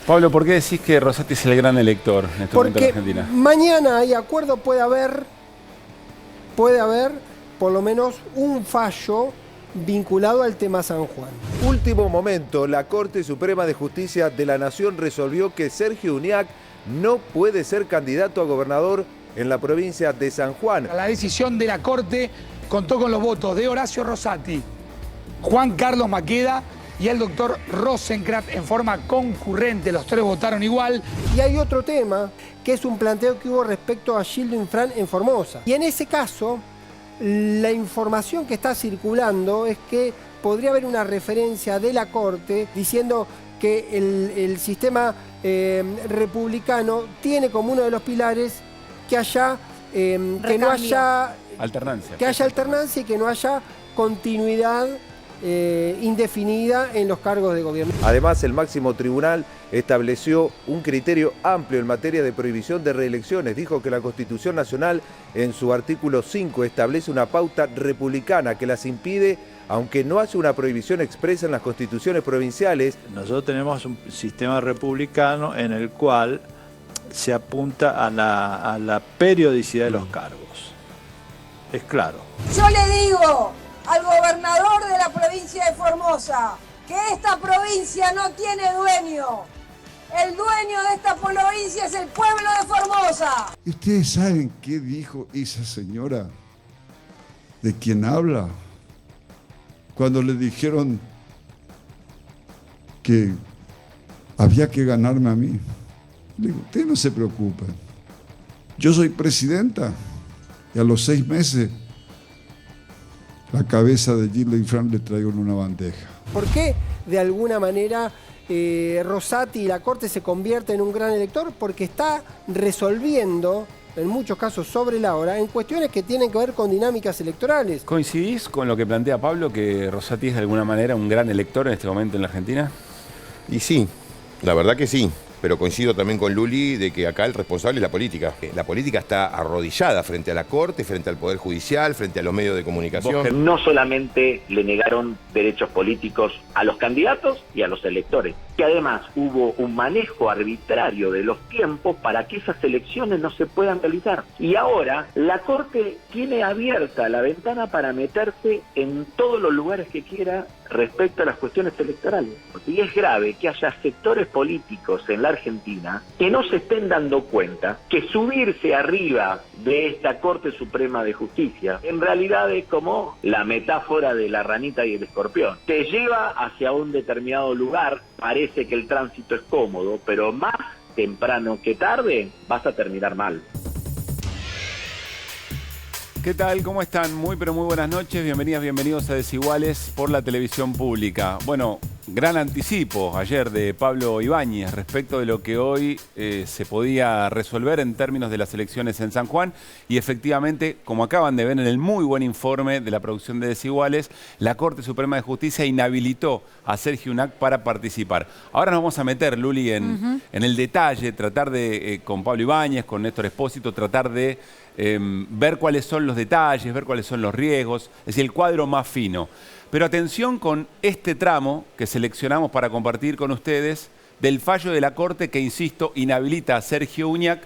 Pablo, ¿por qué decís que Rosati es el gran elector en este momento en Porque Argentina? mañana hay acuerdo, puede haber por lo menos un fallo vinculado al tema San Juan. Último momento, la Corte Suprema de Justicia de la Nación resolvió que Sergio Uñac no puede ser candidato a gobernador en la provincia de San Juan. La decisión de la Corte contó con los votos de Horacio Rosati, Juan Carlos Maqueda y el doctor Rosenkrantz en forma concurrente. Los tres votaron igual. Y hay otro tema, que es un planteo que hubo respecto a Gildo Infran en Formosa. Y en ese caso, la información que está circulando es que podría haber una referencia de la Corte diciendo que el sistema republicano tiene como uno de los pilares que haya alternancia y que no haya continuidad indefinida en los cargos de gobierno. Además, el máximo tribunal estableció un criterio amplio en materia de prohibición de reelecciones. Dijo que la Constitución Nacional, en su artículo 5, establece una pauta republicana que las impide, aunque no hace una prohibición expresa en las constituciones provinciales. Nosotros tenemos un sistema republicano en el cual se apunta a la periodicidad de los cargos. Es claro. Yo le digo al gobernador de la provincia de Formosa que esta provincia no tiene dueño. El dueño de esta provincia es el pueblo de Formosa. ¿Y ustedes saben qué dijo esa señora de quien habla? Cuando le dijeron que había que ganarme a mí. Le digo, usted no se preocupe. Yo soy presidenta y a los 6 meses la cabeza de Gildo Infran le traigo en una bandeja. ¿Por qué de alguna manera Rosati y la Corte se convierte en un gran elector? Porque está resolviendo, en muchos casos sobre la hora, en cuestiones que tienen que ver con dinámicas electorales. ¿Coincidís con lo que plantea Pablo, que Rosati es de alguna manera un gran elector en este momento en la Argentina? Y sí, la verdad que sí. Pero coincido también con Luli de que acá el responsable es la política. La política está arrodillada frente a la Corte, frente al Poder Judicial, frente a los medios de comunicación. No solamente le negaron derechos políticos a los candidatos y a los electores, que además hubo un manejo arbitrario de los tiempos para que esas elecciones no se puedan realizar. Y ahora la Corte tiene abierta la ventana para meterse en todos los lugares que quiera respecto a las cuestiones electorales. Y es grave que haya sectores políticos en la Argentina que no se estén dando cuenta que subirse arriba de esta Corte Suprema de Justicia en realidad es como la metáfora de la ranita y el escorpión. Te lleva hacia un determinado lugar, parece que el tránsito es cómodo, pero más temprano que tarde vas a terminar mal. ¿Qué tal? ¿Cómo están? Muy pero muy buenas noches. Bienvenidas, bienvenidos a Desiguales por la televisión pública. Bueno, gran anticipo ayer de Pablo Ibáñez respecto de lo que hoy se podía resolver en términos de las elecciones en San Juan. Y efectivamente, como acaban de ver en el muy buen informe de la producción de Desiguales, la Corte Suprema de Justicia inhabilitó a Sergio Uñac para participar. Ahora nos vamos a meter, Luli, en el detalle, tratar de, con Pablo Ibáñez, con Néstor Espósito, tratar de ver cuáles son los detalles, ver cuáles son los riesgos, es decir, el cuadro más fino. Pero atención con este tramo que seleccionamos para compartir con ustedes del fallo de la Corte que, insisto, inhabilita a Sergio Uñac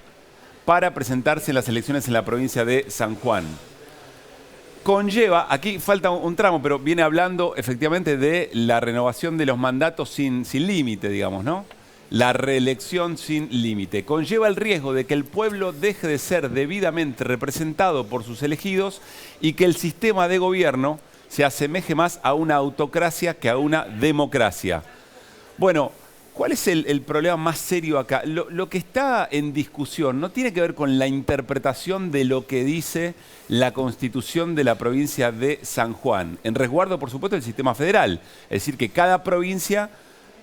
para presentarse en las elecciones en la provincia de San Juan. Conlleva, aquí falta un tramo, pero viene hablando efectivamente de la renovación de los mandatos sin límite, digamos, ¿no? La reelección sin límite. Conlleva el riesgo de que el pueblo deje de ser debidamente representado por sus elegidos y que el sistema de gobierno se asemeje más a una autocracia que a una democracia. Bueno, ¿cuál es el problema más serio acá? Lo que está en discusión no tiene que ver con la interpretación de lo que dice la Constitución de la provincia de San Juan, en resguardo, por supuesto, del sistema federal. Es decir, que cada provincia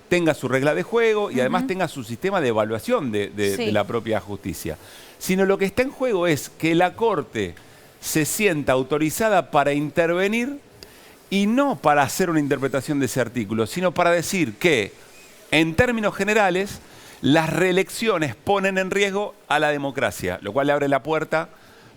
tenga su regla de juego y además tenga su sistema de evaluación de la propia justicia. Sino lo que está en juego es que la Corte se sienta autorizada para intervenir y no para hacer una interpretación de ese artículo, sino para decir que, en términos generales, las reelecciones ponen en riesgo a la democracia, lo cual le abre la puerta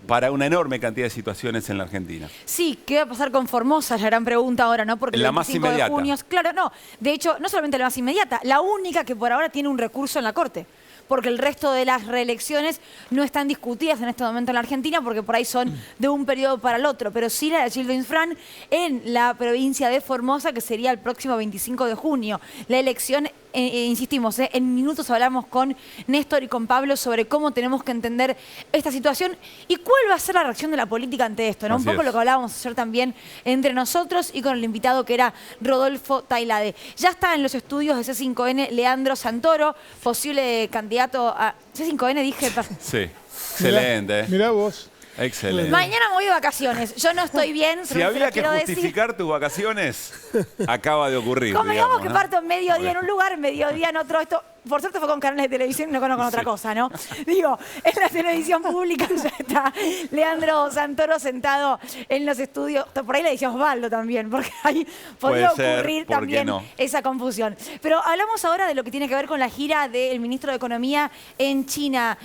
para una enorme cantidad de situaciones en la Argentina. Sí, ¿qué va a pasar con Formosa? Es la gran pregunta ahora, ¿no? Porque La el más 25 de inmediata. junio... Claro, no. De hecho, no solamente la más inmediata, la única que por ahora tiene un recurso en la Corte. Porque el resto de las reelecciones no están discutidas en este momento en la Argentina porque por ahí son de un periodo para el otro. Pero sí la de Gildo Infran en la provincia de Formosa, que sería el próximo 25 de junio. La elección, insistimos, en minutos hablamos con Néstor y con Pablo sobre cómo tenemos que entender esta situación y cuál va a ser la reacción de la política ante esto, ¿no? Un poco lo que hablábamos ayer también entre nosotros y con el invitado que era Rodolfo Tailade. Ya está en los estudios de C5N Leandro Santoro, posible candidato a... C5N dije... Sí, excelente. Mirá vos. Excelente. Mañana me voy de vacaciones. Yo no estoy bien, Si había que justificar tus vacaciones, acaba de ocurrir. Convengamos que ¿no? parto mediodía en un lugar, mediodía en otro. Esto, por suerte fue con canales de televisión y no con otra cosa, ¿no? Digo, en la televisión pública ya está Leandro Santoro sentado en los estudios. Por ahí le decía Osvaldo también, porque ahí podría ocurrir también esa confusión. Pero hablamos ahora de lo que tiene que ver con la gira del ministro de Economía en China,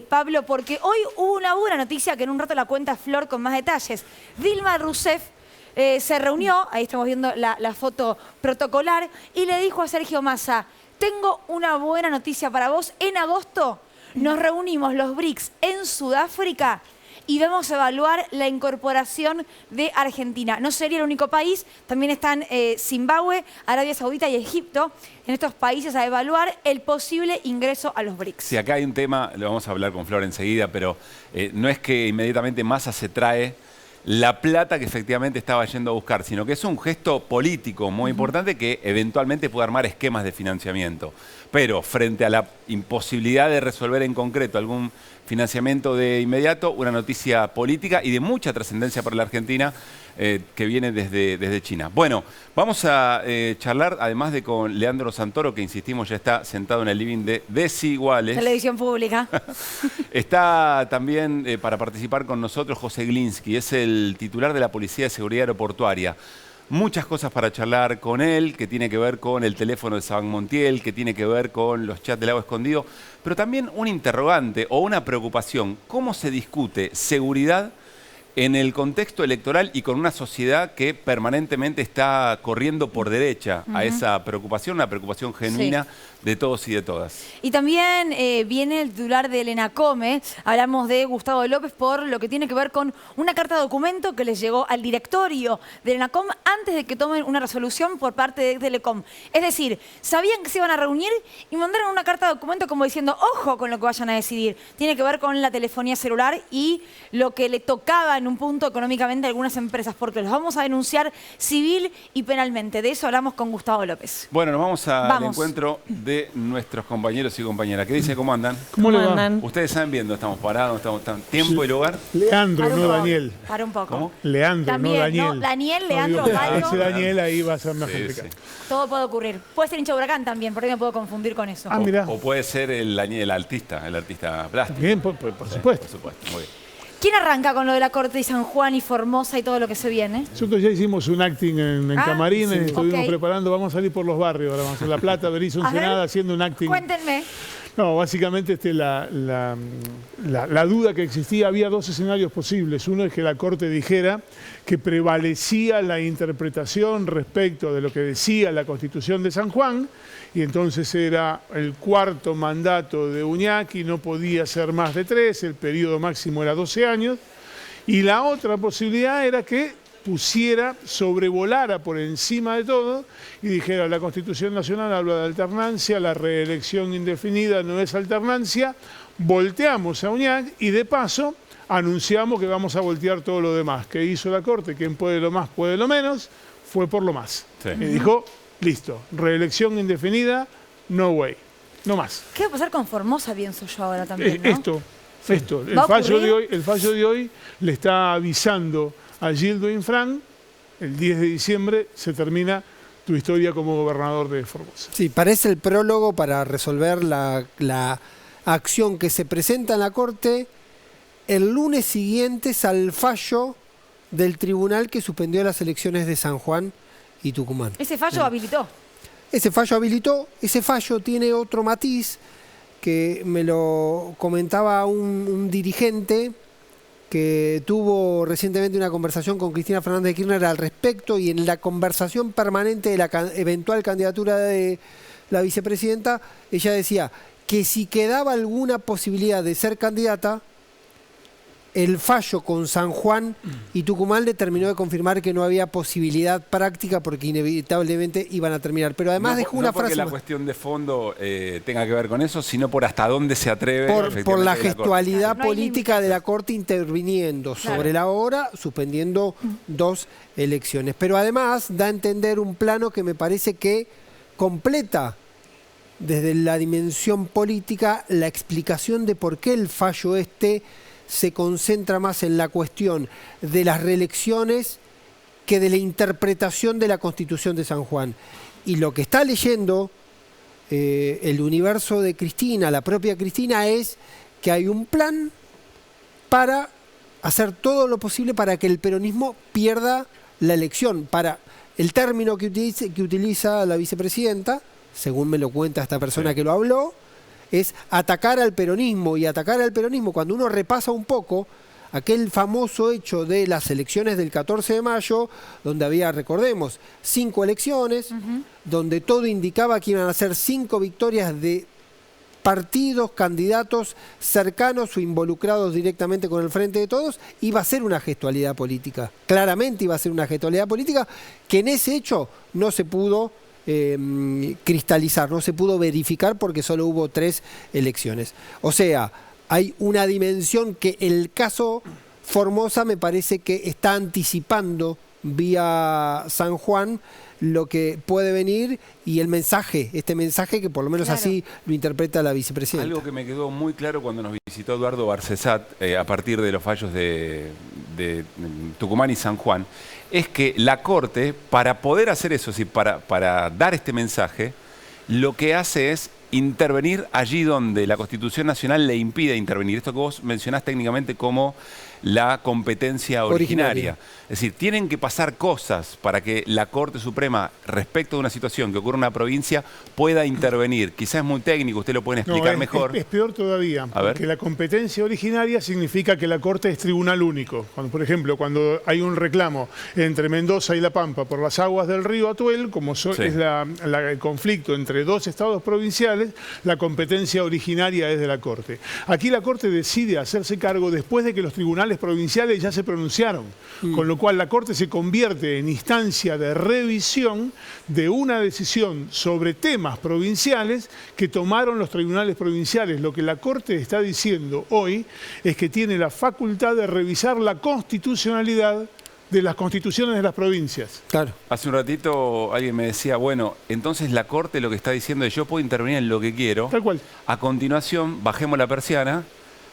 Pablo, porque hoy hubo una buena noticia que en un rato la cuenta Flor con más detalles. Dilma Rousseff se reunió, ahí estamos viendo la foto protocolar, y le dijo a Sergio Massa: tengo una buena noticia para vos. En agosto nos reunimos los BRICS en Sudáfrica y vamos a evaluar la incorporación de Argentina. No sería el único país, también están Zimbabue, Arabia Saudita y Egipto en estos países a evaluar el posible ingreso a los BRICS. Sí, acá hay un tema, lo vamos a hablar con Flor enseguida, pero no es que inmediatamente Massa se trae la plata que efectivamente estaba yendo a buscar, sino que es un gesto político muy importante que eventualmente puede armar esquemas de financiamiento. Pero frente a la imposibilidad de resolver en concreto algún financiamiento de inmediato, una noticia política y de mucha trascendencia para la Argentina que viene desde China. Bueno, vamos a charlar además de con Leandro Santoro, que insistimos ya está sentado en el living de Desiguales. Televisión pública. Está también para participar con nosotros José Glinsky, es el titular de la Policía de Seguridad Aeroportuaria. Muchas cosas para charlar con él, que tiene que ver con el teléfono de Saban Montiel, que tiene que ver con los chats del lago escondido, pero también un interrogante o una preocupación. ¿Cómo se discute seguridad en el contexto electoral y con una sociedad que permanentemente está corriendo por derecha a esa preocupación, una preocupación genuina de todos y de todas? Y también viene el titular del ENACOME, hablamos de Gustavo López por lo que tiene que ver con una carta de documento que les llegó al directorio del ENACOM antes de que tomen una resolución por parte de Telecom. Es decir, sabían que se iban a reunir y mandaron una carta de documento como diciendo, ojo con lo que vayan a decidir. Tiene que ver con la telefonía celular y lo que le tocaba en un punto económicamente a algunas empresas, porque los vamos a denunciar civil y penalmente. De eso hablamos con Gustavo López. Bueno, nos vamos al encuentro de nuestros compañeros y compañeras. ¿Qué dice? ¿Cómo andan? ¿Cómo le va? Ustedes saben viendo, estamos parados, estamos tiempo y lugar. Leandro, no Daniel. Para un poco. ¿Cómo? Leandro, también, no Daniel. ¿no? Daniel, Leandro, digo, Osvaldo. ese Daniel ahí va a ser más complicado. Todo puede ocurrir. Puede ser hincha de Huracán también, por ahí me puedo confundir con eso. Ah, mirá. O puede ser el artista plástico. Bien, por supuesto. Por supuesto, muy bien. ¿Quién arranca con lo de la Corte de San Juan y Formosa y todo lo que se viene? Nosotros ya hicimos un acting en Camarines, estuvimos ok. preparando, vamos a salir por los barrios, ahora vamos a La Plata, Berizo, Ensenada, haciendo un acting. Cuéntenme. No, básicamente la duda que existía, había dos escenarios posibles. Uno es que la Corte dijera que prevalecía la interpretación respecto de lo que decía la Constitución de San Juan, y entonces era el cuarto mandato de Uñaki, no podía ser más de 3, el periodo máximo era 12 años, y la otra posibilidad era que sobrevolara por encima de todo y dijera, la Constitución Nacional habla de alternancia, la reelección indefinida no es alternancia, volteamos a Uñac y de paso anunciamos que vamos a voltear todo lo demás. ¿Qué hizo la Corte? ¿Quién puede lo más, puede lo menos? Fue por lo más. Sí. Y dijo, listo, reelección indefinida, no way, no más. ¿Qué va a pasar con Formosa, pienso yo ahora también, ¿no? Esto, el fallo de hoy le está avisando a Gildo Infran, el 10 de diciembre se termina tu historia como gobernador de Formosa. Sí, parece el prólogo para resolver la acción que se presenta en la Corte el lunes siguiente al fallo del tribunal que suspendió las elecciones de San Juan y Tucumán. Ese fallo habilitó. Ese fallo tiene otro matiz que me lo comentaba un dirigente que tuvo recientemente una conversación con Cristina Fernández de Kirchner al respecto, y en la conversación permanente de la eventual candidatura de la vicepresidenta, ella decía que si quedaba alguna posibilidad de ser candidata, el fallo con San Juan y Tucumán le terminó de confirmar que no había posibilidad práctica porque inevitablemente iban a terminar. Pero además dejó una frase... No porque la cuestión de fondo tenga que ver con eso, sino por hasta dónde se atreve... Por la gestualidad política de la Corte interviniendo sobre la hora, suspendiendo 2 elecciones. Pero además da a entender un plano que me parece que completa desde la dimensión política la explicación de por qué el fallo se concentra más en la cuestión de las reelecciones que de la interpretación de la Constitución de San Juan. Y lo que está leyendo el universo de Cristina, la propia Cristina, es que hay un plan para hacer todo lo posible para que el peronismo pierda la elección. Para el término que utiliza la vicepresidenta, según me lo cuenta esta persona que lo habló, es atacar al peronismo. Y atacar al peronismo, cuando uno repasa un poco aquel famoso hecho de las elecciones del 14 de mayo, donde había, recordemos, 5 elecciones, donde todo indicaba que iban a ser 5 victorias de partidos, candidatos cercanos o involucrados directamente con el Frente de Todos, iba a ser una gestualidad política. Claramente iba a ser una gestualidad política que en ese hecho no se pudo cristalizar, no se pudo verificar porque solo hubo 3 elecciones. O sea, hay una dimensión que el caso Formosa me parece que está anticipando vía San Juan lo que puede venir, y el mensaje, este mensaje que por lo menos así lo interpreta la vicepresidenta. Algo que me quedó muy claro cuando nos visitó Eduardo Barcesat a partir de los fallos de Tucumán y San Juan, es que la Corte, para poder hacer eso, para dar este mensaje, lo que hace es intervenir allí donde la Constitución Nacional le impide intervenir. Esto que vos mencionás técnicamente como la competencia originaria. Es decir, tienen que pasar cosas para que la Corte Suprema, respecto de una situación que ocurre en una provincia, pueda intervenir. Quizás es muy técnico, usted lo puede explicar mejor. Es peor todavía, porque la competencia originaria significa que la Corte es tribunal único. Cuando, por ejemplo, cuando hay un reclamo entre Mendoza y La Pampa por las aguas del río Atuel, como es el conflicto entre 2 estados provinciales, la competencia originaria es de la Corte. Aquí la Corte decide hacerse cargo después de que los tribunales provinciales ya se pronunciaron, con lo cual la Corte se convierte en instancia de revisión de una decisión sobre temas provinciales que tomaron los tribunales provinciales. Lo que la Corte está diciendo hoy es que tiene la facultad de revisar la constitucionalidad de las constituciones de las provincias. Claro. Hace un ratito alguien me decía, bueno, entonces la Corte lo que está diciendo es yo puedo intervenir en lo que quiero. Tal cual. A continuación, bajemos la persiana,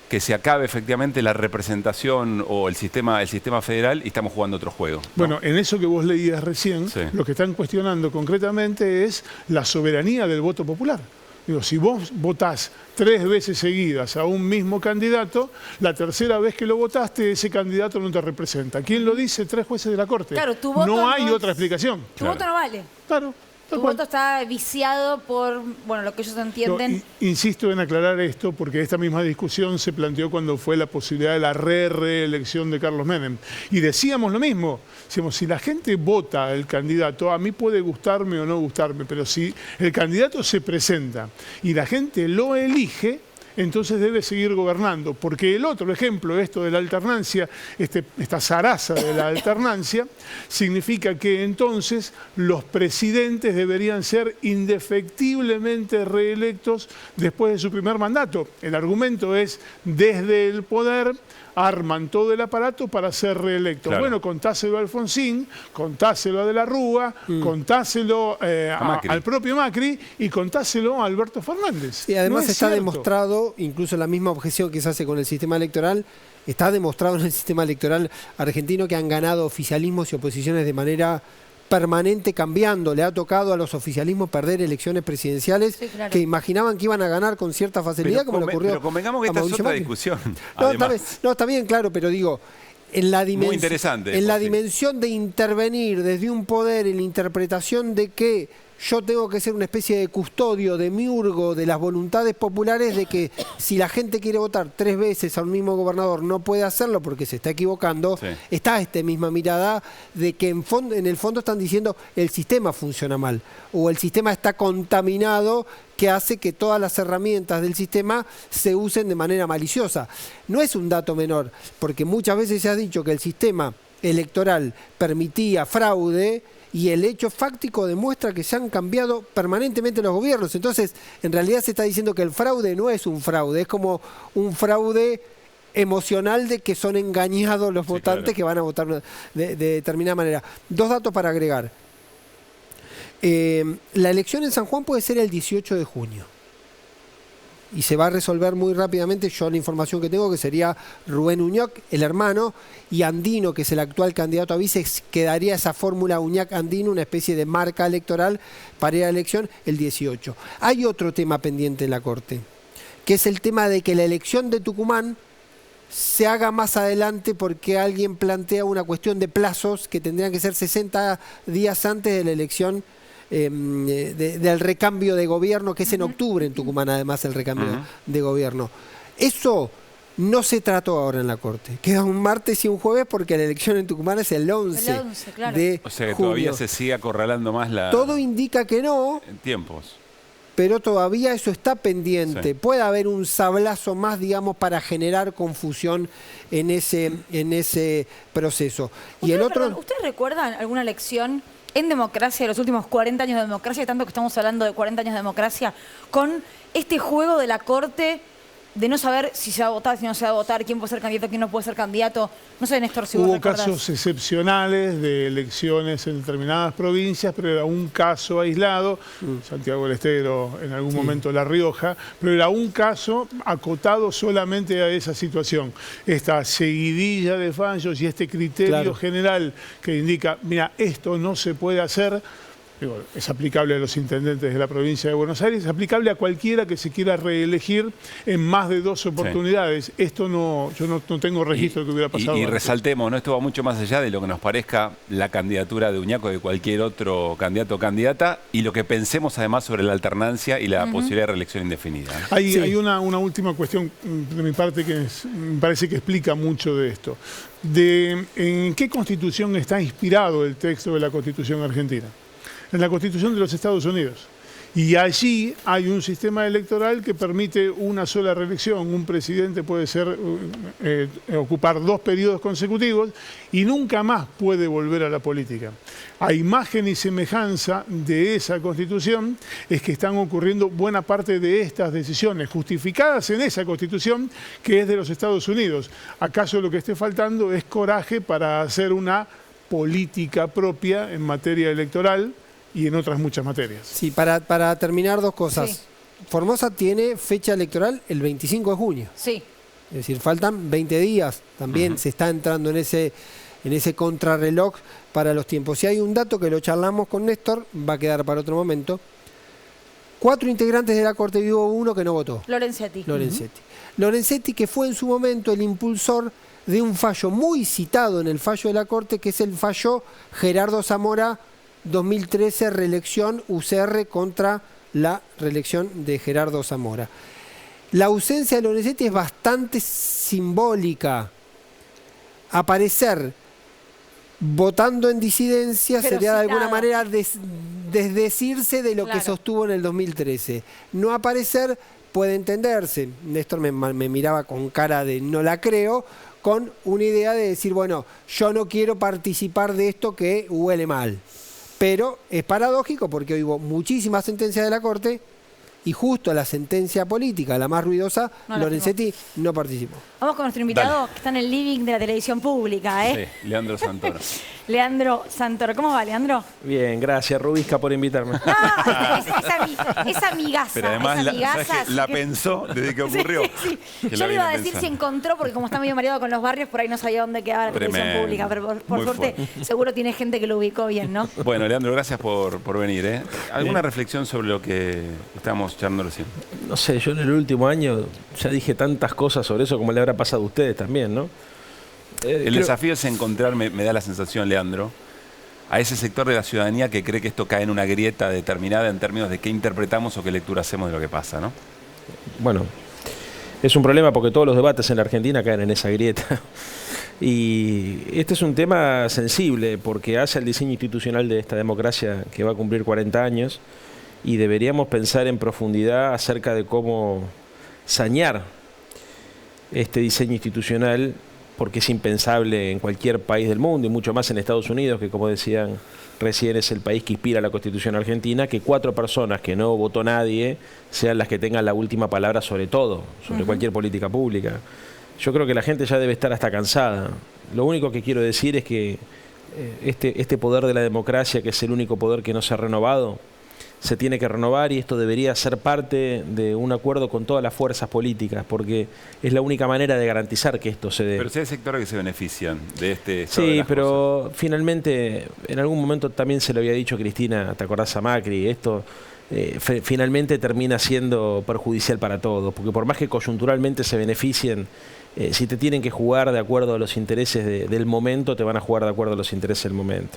que se acabe efectivamente la representación o el sistema federal y estamos jugando otro juego, ¿no? Bueno, en eso que vos leías recién, lo que están cuestionando concretamente es la soberanía del voto popular. Digo, si vos votás 3 veces seguidas a un mismo candidato, la tercera vez que lo votaste, ese candidato no te representa. ¿Quién lo dice? 3 jueces de la Corte. Claro, tu voto no hay otra explicación. Tu voto no vale. Claro. Tu voto está viciado por, bueno, lo que ellos entienden. Insisto en aclarar esto porque esta misma discusión se planteó cuando fue la posibilidad de la reelección de Carlos Menem. Y decíamos lo mismo. Decíamos, si la gente vota al candidato, a mí puede gustarme o no gustarme, pero si el candidato se presenta y la gente lo elige, entonces debe seguir gobernando, porque el otro ejemplo, esto de la alternancia, esta zaraza de la alternancia, significa que entonces los presidentes deberían ser indefectiblemente reelectos después de su primer mandato. El argumento es, desde el poder arman todo el aparato para ser reelectos. Claro. Bueno, contáselo a Alfonsín, contáselo a De la Rúa, contáselo al propio Macri y contáselo a Alberto Fernández. Y además está demostrado, incluso la misma objeción que se hace con el sistema electoral, está demostrado en el sistema electoral argentino que han ganado oficialismos y oposiciones de manera permanente, cambiando. Le ha tocado a los oficialismos perder elecciones presidenciales que imaginaban que iban a ganar con cierta facilidad, como le ocurrió. Pero convengamos que esta es otra discusión. Está bien, claro, pero digo, en la muy interesante, en la dimensión de intervenir desde un poder en la interpretación de que yo tengo que ser una especie de custodio, de miurgo de las voluntades populares, de que si la gente quiere votar 3 veces a un mismo gobernador no puede hacerlo porque se está equivocando. Sí. Está esta misma mirada de que en el fondo están diciendo el sistema funciona mal o el sistema está contaminado, que hace que todas las herramientas del sistema se usen de manera maliciosa. No es un dato menor, porque muchas veces se ha dicho que el sistema electoral permitía fraude y el hecho fáctico demuestra que se han cambiado permanentemente los gobiernos. Entonces, en realidad se está diciendo que el fraude no es un fraude, es como un fraude emocional de que son engañados los votantes, claro, que van a votar de determinada manera. 2 datos para agregar. La elección en San Juan puede ser el 18 de junio. Y se va a resolver muy rápidamente. Yo la información que tengo que sería Rubén Uñac, el hermano, y Andino, que es el actual candidato a vice, quedaría esa fórmula Uñac-Andino, una especie de marca electoral para ir a la elección el 18. Hay otro tema pendiente en la Corte, que es el tema de que la elección de Tucumán se haga más adelante porque alguien plantea una cuestión de plazos que tendrían que ser 60 días antes de la elección del recambio de gobierno, que es en octubre en Tucumán, además, el recambio de gobierno. Eso no se trató ahora en la Corte. Queda un martes y un jueves porque la elección en Tucumán es el 11 claro, de o sea que junio. Todavía se sigue acorralando más la... Todo indica que no. En tiempos. Pero todavía eso está pendiente. Sí. Puede haber un sablazo más, digamos, para generar confusión en ese proceso. Y el otro... Perdón, ¿ustedes recuerdan alguna elección en democracia de los últimos 40 años de democracia, tanto que estamos hablando de 40 años de democracia, con este juego de la Corte de no saber si se va a votar, si no se va a votar, quién puede ser candidato, quién no puede ser candidato? No sé, Néstor, si vos recordás. Hubo casos excepcionales de elecciones en determinadas provincias, pero era un caso aislado, Santiago del Estero, en algún momento La Rioja, pero era un caso acotado solamente a esa situación. Esta seguidilla de fallos y este criterio general que indica, mira, esto no se puede hacer. Digo, es aplicable a los intendentes de la provincia de Buenos Aires, es aplicable a cualquiera que se quiera reelegir en más de 2 oportunidades. Esto no, yo no tengo registro de que hubiera pasado. Y resaltemos, ¿no? Esto va mucho más allá de lo que nos parezca la candidatura de Uñac o de cualquier otro candidato o candidata, y lo que pensemos además sobre la alternancia y la posibilidad de reelección indefinida. Hay una última cuestión de mi parte que me parece que explica mucho de esto. ¿En qué constitución está inspirado el texto de la Constitución argentina? En la Constitución de los Estados Unidos. Y allí hay un sistema electoral que permite una sola reelección. Un presidente puede ocupar 2 periodos consecutivos y nunca más puede volver a la política. A imagen y semejanza de esa Constitución es que están ocurriendo buena parte de estas decisiones, justificadas en esa Constitución que es de los Estados Unidos. ¿Acaso lo que esté faltando es coraje para hacer una política propia en materia electoral y en otras muchas materias? Sí, para terminar 2 cosas. Sí. Formosa tiene fecha electoral el 25 de junio. Sí. Es decir, faltan 20 días. También se está entrando en ese contrarreloj para los tiempos. Si hay un dato que lo charlamos con Néstor, va a quedar para otro momento. 4 integrantes de la Corte, vivo 1 que no votó. Lorenzetti. Lorenzetti, que fue en su momento el impulsor de un fallo muy citado en el fallo de la Corte, que es el fallo Gerardo Zamora 2013, reelección UCR contra la reelección de Gerardo Zamora. La ausencia de Lorenzetti es bastante simbólica. Aparecer votando en disidencia sería de alguna manera desdecirse de lo que sostuvo en el 2013. No aparecer puede entenderse. Néstor me miraba con cara de no la creo, con una idea de decir, bueno, yo no quiero participar de esto que huele mal. Pero es paradójico porque hoy hubo muchísimas sentencias de la Corte y justo la sentencia política, la más ruidosa, Lorenzetti no participó. Vamos con nuestro invitado que está en el living de la televisión pública, Sí, Leandro Santoro. Leandro Santoro. ¿Cómo va, Leandro? Bien, gracias, Rubisca, por invitarme. Es amigaza. Pero además la pensó desde que ocurrió. Sí. Yo le iba a decir si encontró, porque como está medio mareado con los barrios, por ahí no sabía dónde quedaba la televisión pública. Pero por suerte, seguro tiene gente que lo ubicó bien, ¿no? Bueno, Leandro, gracias por venir. ¿Alguna reflexión sobre lo que estamos charlando recién? No sé, yo en el último año ya dije tantas cosas sobre eso como le habrá pasado a ustedes también, ¿no? El desafío es encontrar, me da la sensación, Leandro, a ese sector de la ciudadanía que cree que esto cae en una grieta determinada en términos de qué interpretamos o qué lectura hacemos de lo que pasa, ¿no? Bueno, es un problema porque todos los debates en la Argentina caen en esa grieta. Y este es un tema sensible porque hace el diseño institucional de esta democracia que va a cumplir 40 años y deberíamos pensar en profundidad acerca de cómo sanear este diseño institucional, porque es impensable en cualquier país del mundo y mucho más en Estados Unidos, que como decían recién es el país que inspira la Constitución argentina, que 4 personas que no votó nadie sean las que tengan la última palabra sobre todo, sobre cualquier política pública. Yo creo que la gente ya debe estar hasta cansada. Lo único que quiero decir es que este poder de la democracia, que es el único poder que no se ha renovado, se tiene que renovar y esto debería ser parte de un acuerdo con todas las fuerzas políticas, porque es la única manera de garantizar que esto se dé. Pero si hay sectores que se benefician de este... Sí, pero finalmente, en algún momento también se lo había dicho Cristina, ¿te acordás a Macri? Esto finalmente termina siendo perjudicial para todos, porque por más que coyunturalmente se beneficien, si te tienen que jugar de acuerdo a los intereses del momento, te van a jugar de acuerdo a los intereses del momento.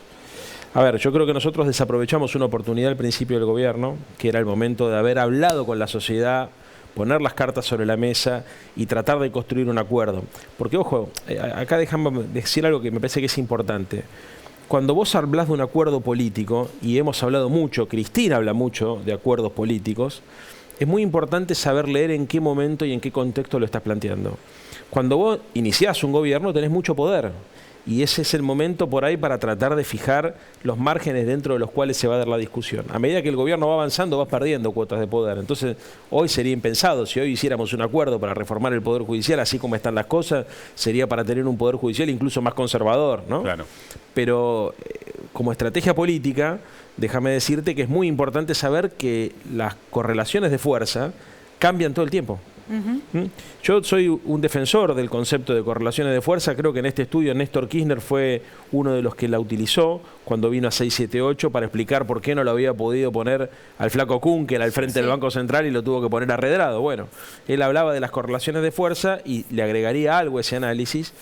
A ver, yo creo que nosotros desaprovechamos una oportunidad al principio del gobierno, que era el momento de haber hablado con la sociedad, poner las cartas sobre la mesa y tratar de construir un acuerdo. Porque, ojo, acá déjame decir algo que me parece que es importante. Cuando vos hablas de un acuerdo político, y hemos hablado mucho, Cristina habla mucho de acuerdos políticos, es muy importante saber leer en qué momento y en qué contexto lo estás planteando. Cuando vos iniciás un gobierno tenés mucho poder. Y ese es el momento por ahí para tratar de fijar los márgenes dentro de los cuales se va a dar la discusión. A medida que el gobierno va avanzando, vas perdiendo cuotas de poder. Entonces, hoy sería impensado. Si hoy hiciéramos un acuerdo para reformar el Poder Judicial, así como están las cosas, sería para tener un Poder Judicial incluso más conservador, ¿no? Claro. Pero como estrategia política, déjame decirte que es muy importante saber que las correlaciones de fuerza cambian todo el tiempo. Yo soy un defensor del concepto de correlaciones de fuerza. Creo que en este estudio Néstor Kirchner fue uno de los que la utilizó cuando vino a 678 para explicar por qué no lo había podido poner al flaco Kuhn, que era al frente del Banco Central, y lo tuvo que poner a Redrado. Bueno, él hablaba de las correlaciones de fuerza y le agregaría algo a ese análisis,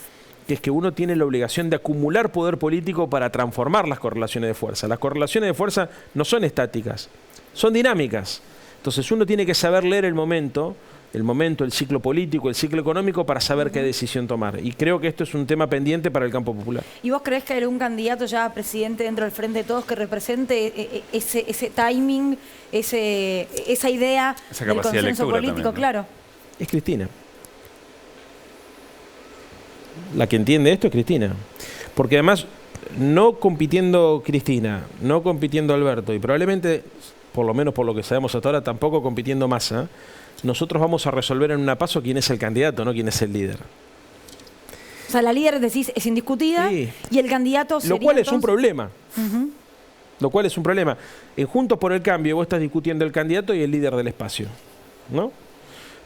que es que uno tiene la obligación de acumular poder político para transformar las correlaciones de fuerza. Las correlaciones de fuerza no son estáticas, son dinámicas. Entonces uno tiene que saber leer el momento, el ciclo político, el ciclo económico, para saber qué decisión tomar. Y creo que esto es un tema pendiente para el campo popular. ¿Y vos creés que hay algún candidato ya presidente dentro del Frente de Todos que represente ese timing, esa idea del consenso político? También, ¿no? Claro. Es Cristina. La que entiende esto es Cristina. Porque además, no compitiendo Cristina, no compitiendo Alberto, y probablemente, por lo menos por lo que sabemos hasta ahora, tampoco compitiendo Massa, nosotros vamos a resolver en una paso quién es el candidato, no quién es el líder. O sea, la líder, decís, es indiscutida, y el candidato sería... Lo cual es un problema. Lo cual es un problema. En Juntos por el Cambio vos estás discutiendo el candidato y el líder del espacio, ¿no?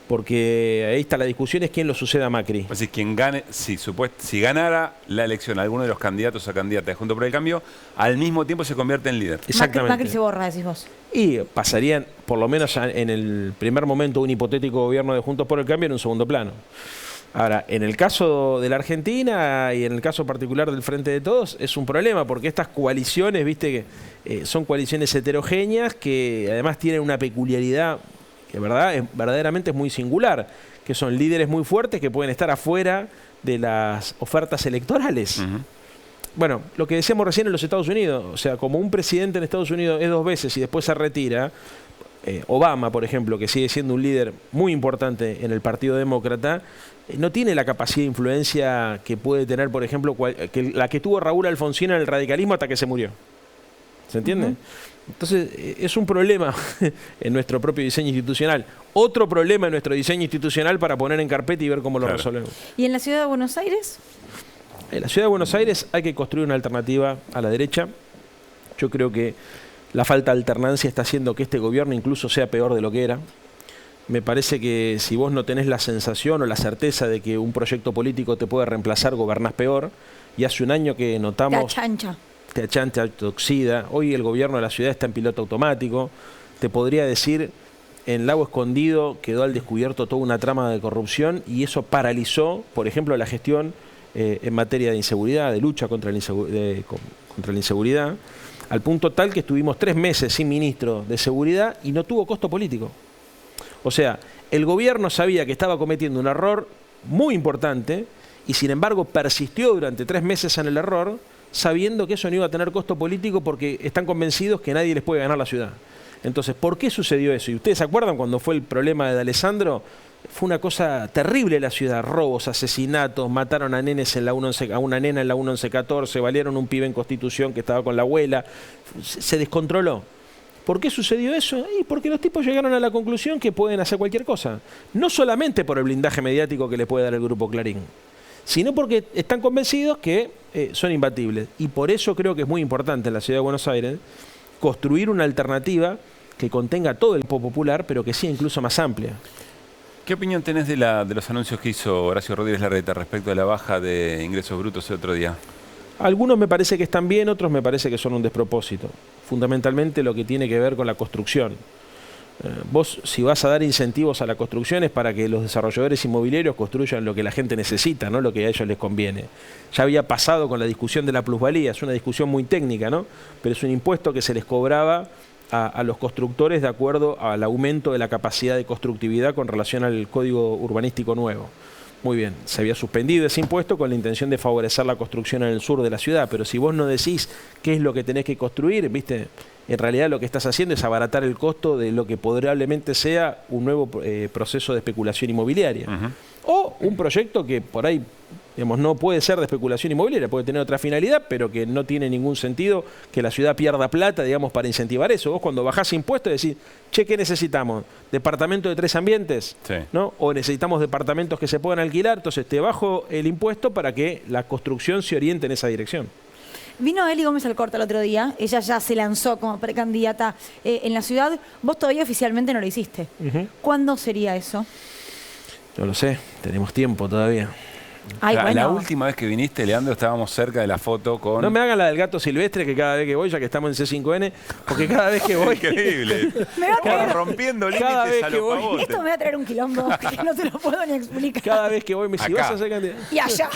Porque ahí está la discusión, es quién lo suceda a Macri. Pues si quien gane, si ganara la elección alguno de los candidatos o candidatas de Juntos por el Cambio, al mismo tiempo se convierte en líder. Exactamente. Macri se borra, decís vos. Y pasarían, por lo menos en el primer momento, un hipotético gobierno de Juntos por el Cambio en un segundo plano. Ahora, en el caso de la Argentina y en el caso particular del Frente de Todos, es un problema, porque estas coaliciones, viste, que son coaliciones heterogéneas que además tienen una peculiaridad que verdaderamente es muy singular, que son líderes muy fuertes que pueden estar afuera de las ofertas electorales. Bueno, lo que decíamos recién en los Estados Unidos, o sea, como un presidente en Estados Unidos es 2 veces y después se retira, Obama, por ejemplo, que sigue siendo un líder muy importante en el Partido Demócrata, no tiene la capacidad de influencia que puede tener, por ejemplo, la que tuvo Raúl Alfonsín en el radicalismo hasta que se murió. ¿Se entiende? Entonces, es un problema en nuestro propio diseño institucional. Otro problema en nuestro diseño institucional para poner en carpeta y ver cómo lo resolvemos. ¿Y en la ciudad de Buenos Aires? En la ciudad de Buenos Aires hay que construir una alternativa a la derecha. Yo creo que la falta de alternancia está haciendo que este gobierno incluso sea peor de lo que era. Me parece que si vos no tenés la sensación o la certeza de que un proyecto político te puede reemplazar, gobernás peor. Y hace un año que notamos... Te achanta, te oxida. Hoy el gobierno de la ciudad está en piloto automático. Te podría decir, en Lago Escondido quedó al descubierto toda una trama de corrupción y eso paralizó, por ejemplo, la gestión en materia de inseguridad, de lucha contra la contra la inseguridad, al punto tal que estuvimos 3 meses sin ministro de seguridad y no tuvo costo político. O sea, el gobierno sabía que estaba cometiendo un error muy importante y sin embargo persistió durante 3 meses en el error, sabiendo que eso no iba a tener costo político porque están convencidos que nadie les puede ganar la ciudad. Entonces, ¿por qué sucedió eso? Y ustedes se acuerdan cuando fue el problema de Alessandro, fue una cosa terrible la ciudad, robos, asesinatos, mataron a nenes en la 11, a una nena en la 1114, valieron un pibe en Constitución que estaba con la abuela, se descontroló. ¿Por qué sucedió eso? Y porque los tipos llegaron a la conclusión que pueden hacer cualquier cosa. No solamente por el blindaje mediático que le puede dar el Grupo Clarín, sino porque están convencidos que son imbatibles. Y por eso creo que es muy importante en la ciudad de Buenos Aires construir una alternativa que contenga todo el popular, pero que sea incluso más amplia. ¿Qué opinión tenés de los anuncios que hizo Horacio Rodríguez Larreta respecto a la baja de ingresos brutos el otro día? Algunos me parece que están bien, otros me parece que son un despropósito. Fundamentalmente lo que tiene que ver con la construcción. Vos, si vas a dar incentivos a la construcción, es para que los desarrolladores inmobiliarios construyan lo que la gente necesita, no lo que a ellos les conviene. Ya había pasado con la discusión de la plusvalía, es una discusión muy técnica, ¿no? Pero es un impuesto que se les cobraba a los constructores de acuerdo al aumento de la capacidad de constructividad con relación al Código Urbanístico nuevo. Muy bien, se había suspendido ese impuesto con la intención de favorecer la construcción en el sur de la ciudad, pero si vos no decís qué es lo que tenés que construir, ¿viste? En realidad lo que estás haciendo es abaratar el costo de lo que probablemente sea un nuevo proceso de especulación inmobiliaria. O un proyecto que por ahí, digamos, no puede ser de especulación inmobiliaria, puede tener otra finalidad, pero que no tiene ningún sentido que la ciudad pierda plata, digamos, para incentivar eso. Vos cuando bajás impuestos decís, che, ¿qué necesitamos? ¿Departamento de 3 ambientes? Sí. ¿No? O necesitamos departamentos que se puedan alquilar, entonces te bajo el impuesto para que la construcción se oriente en esa dirección. Vino Eli Gómez Alcorta el otro día, ella ya se lanzó como precandidata en la ciudad, vos todavía oficialmente no lo hiciste. ¿Cuándo sería eso? No lo sé, tenemos tiempo todavía. Ay, la última vez que viniste, Leandro, estábamos cerca de la foto con... No me hagan la del gato silvestre, que cada vez que voy, ya que estamos en C5N, porque cada vez que voy... Increíble. Me va a traer... rompiendo límites a los pavotes. Esto me va a traer un quilombo que no te lo puedo ni explicar. Cada vez que voy me dice, ¿vas a ser candidato? Y allá.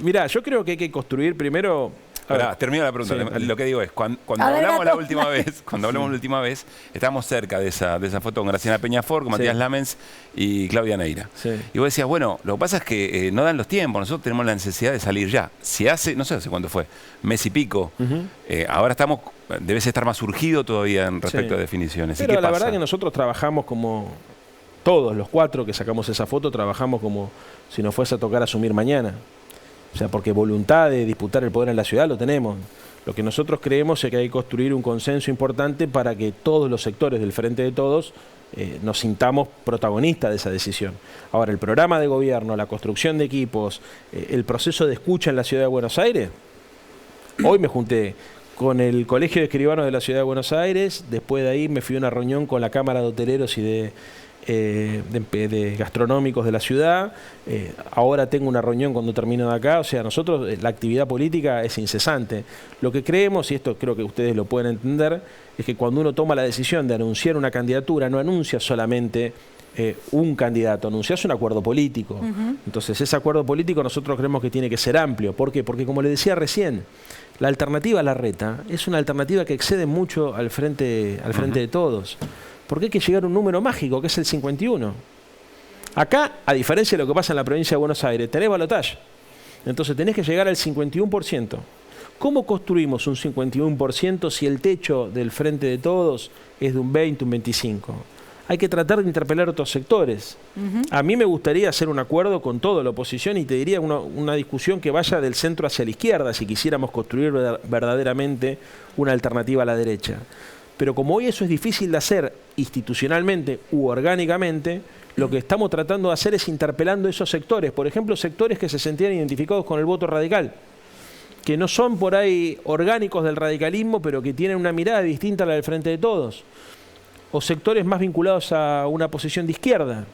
Mirá, yo creo que hay que construir primero... Ahora, termino la pregunta. Sí, lo que digo es, cuando hablamos la última vez, estábamos cerca de esa foto con Graciela Peñafort, con Matías Lamens y Claudia Neira. Y vos decías, bueno, lo que pasa es que no dan los tiempos, nosotros tenemos la necesidad de salir ya. Si hace, no sé hace cuánto fue, mes y pico, ahora debes estar más urgido todavía en respecto a definiciones. Pero la verdad que nosotros trabajamos como todos los 4 que sacamos esa foto, trabajamos como si nos fuese a tocar asumir mañana. O sea, porque voluntad de disputar el poder en la ciudad lo tenemos. Lo que nosotros creemos es que hay que construir un consenso importante para que todos los sectores del Frente de Todos nos sintamos protagonistas de esa decisión. Ahora, el programa de gobierno, la construcción de equipos, el proceso de escucha en la ciudad de Buenos Aires. Hoy me junté con el Colegio de Escribanos de la ciudad de Buenos Aires, después de ahí me fui a una reunión con la Cámara de Hoteleros y de gastronómicos de la ciudad. Ahora tengo una reunión cuando termino de acá. O sea, nosotros, la actividad política es incesante. Lo que creemos, y esto creo que ustedes lo pueden entender, es que cuando uno toma la decisión de anunciar una candidatura, no anuncia solamente un candidato, anuncias un acuerdo político. Entonces, ese acuerdo político nosotros creemos que tiene que ser amplio. ¿Por qué? Porque, como le decía recién, la alternativa a Larreta es una alternativa que excede mucho al frente de Todos. Porque hay que llegar a un número mágico, que es el 51. Acá, a diferencia de lo que pasa en la provincia de Buenos Aires, tenés balotaje. Entonces tenés que llegar al 51%. ¿Cómo construimos un 51% si el techo del Frente de Todos es de un 20, un 25? Hay que tratar de interpelar otros sectores. A mí me gustaría hacer un acuerdo con toda la oposición y te diría una discusión que vaya del centro hacia la izquierda si quisiéramos construir verdaderamente una alternativa a la derecha. Pero como hoy eso es difícil de hacer institucionalmente u orgánicamente, lo que estamos tratando de hacer es interpelando esos sectores. Por ejemplo, sectores que se sentían identificados con el voto radical, que no son por ahí orgánicos del radicalismo, pero que tienen una mirada distinta a la del Frente de Todos. O sectores más vinculados a una posición de izquierda.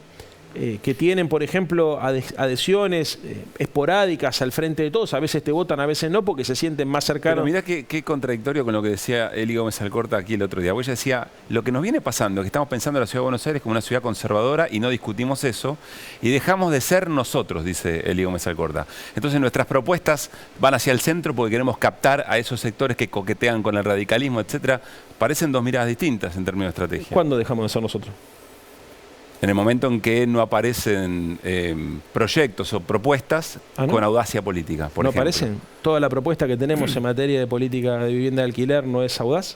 que tienen, por ejemplo, adhesiones esporádicas al Frente de Todos, a veces te votan, a veces no, porque se sienten más cercanos. Pero mirá qué contradictorio con lo que decía Eli Gómez Alcorta aquí el otro día. Ella decía, lo que nos viene pasando es que estamos pensando en la Ciudad de Buenos Aires como una ciudad conservadora y no discutimos eso, y dejamos de ser nosotros, dice Eli Gómez Alcorta. Entonces nuestras propuestas van hacia el centro porque queremos captar a esos sectores que coquetean con el radicalismo, etcétera. Parecen dos miradas distintas en términos de estrategia. ¿Cuándo dejamos de ser nosotros? En el momento en que no aparecen proyectos o propuestas con audacia política, por ¿No ejemplo. aparecen? ¿Toda la propuesta que tenemos en materia de política de vivienda de alquiler no es audaz?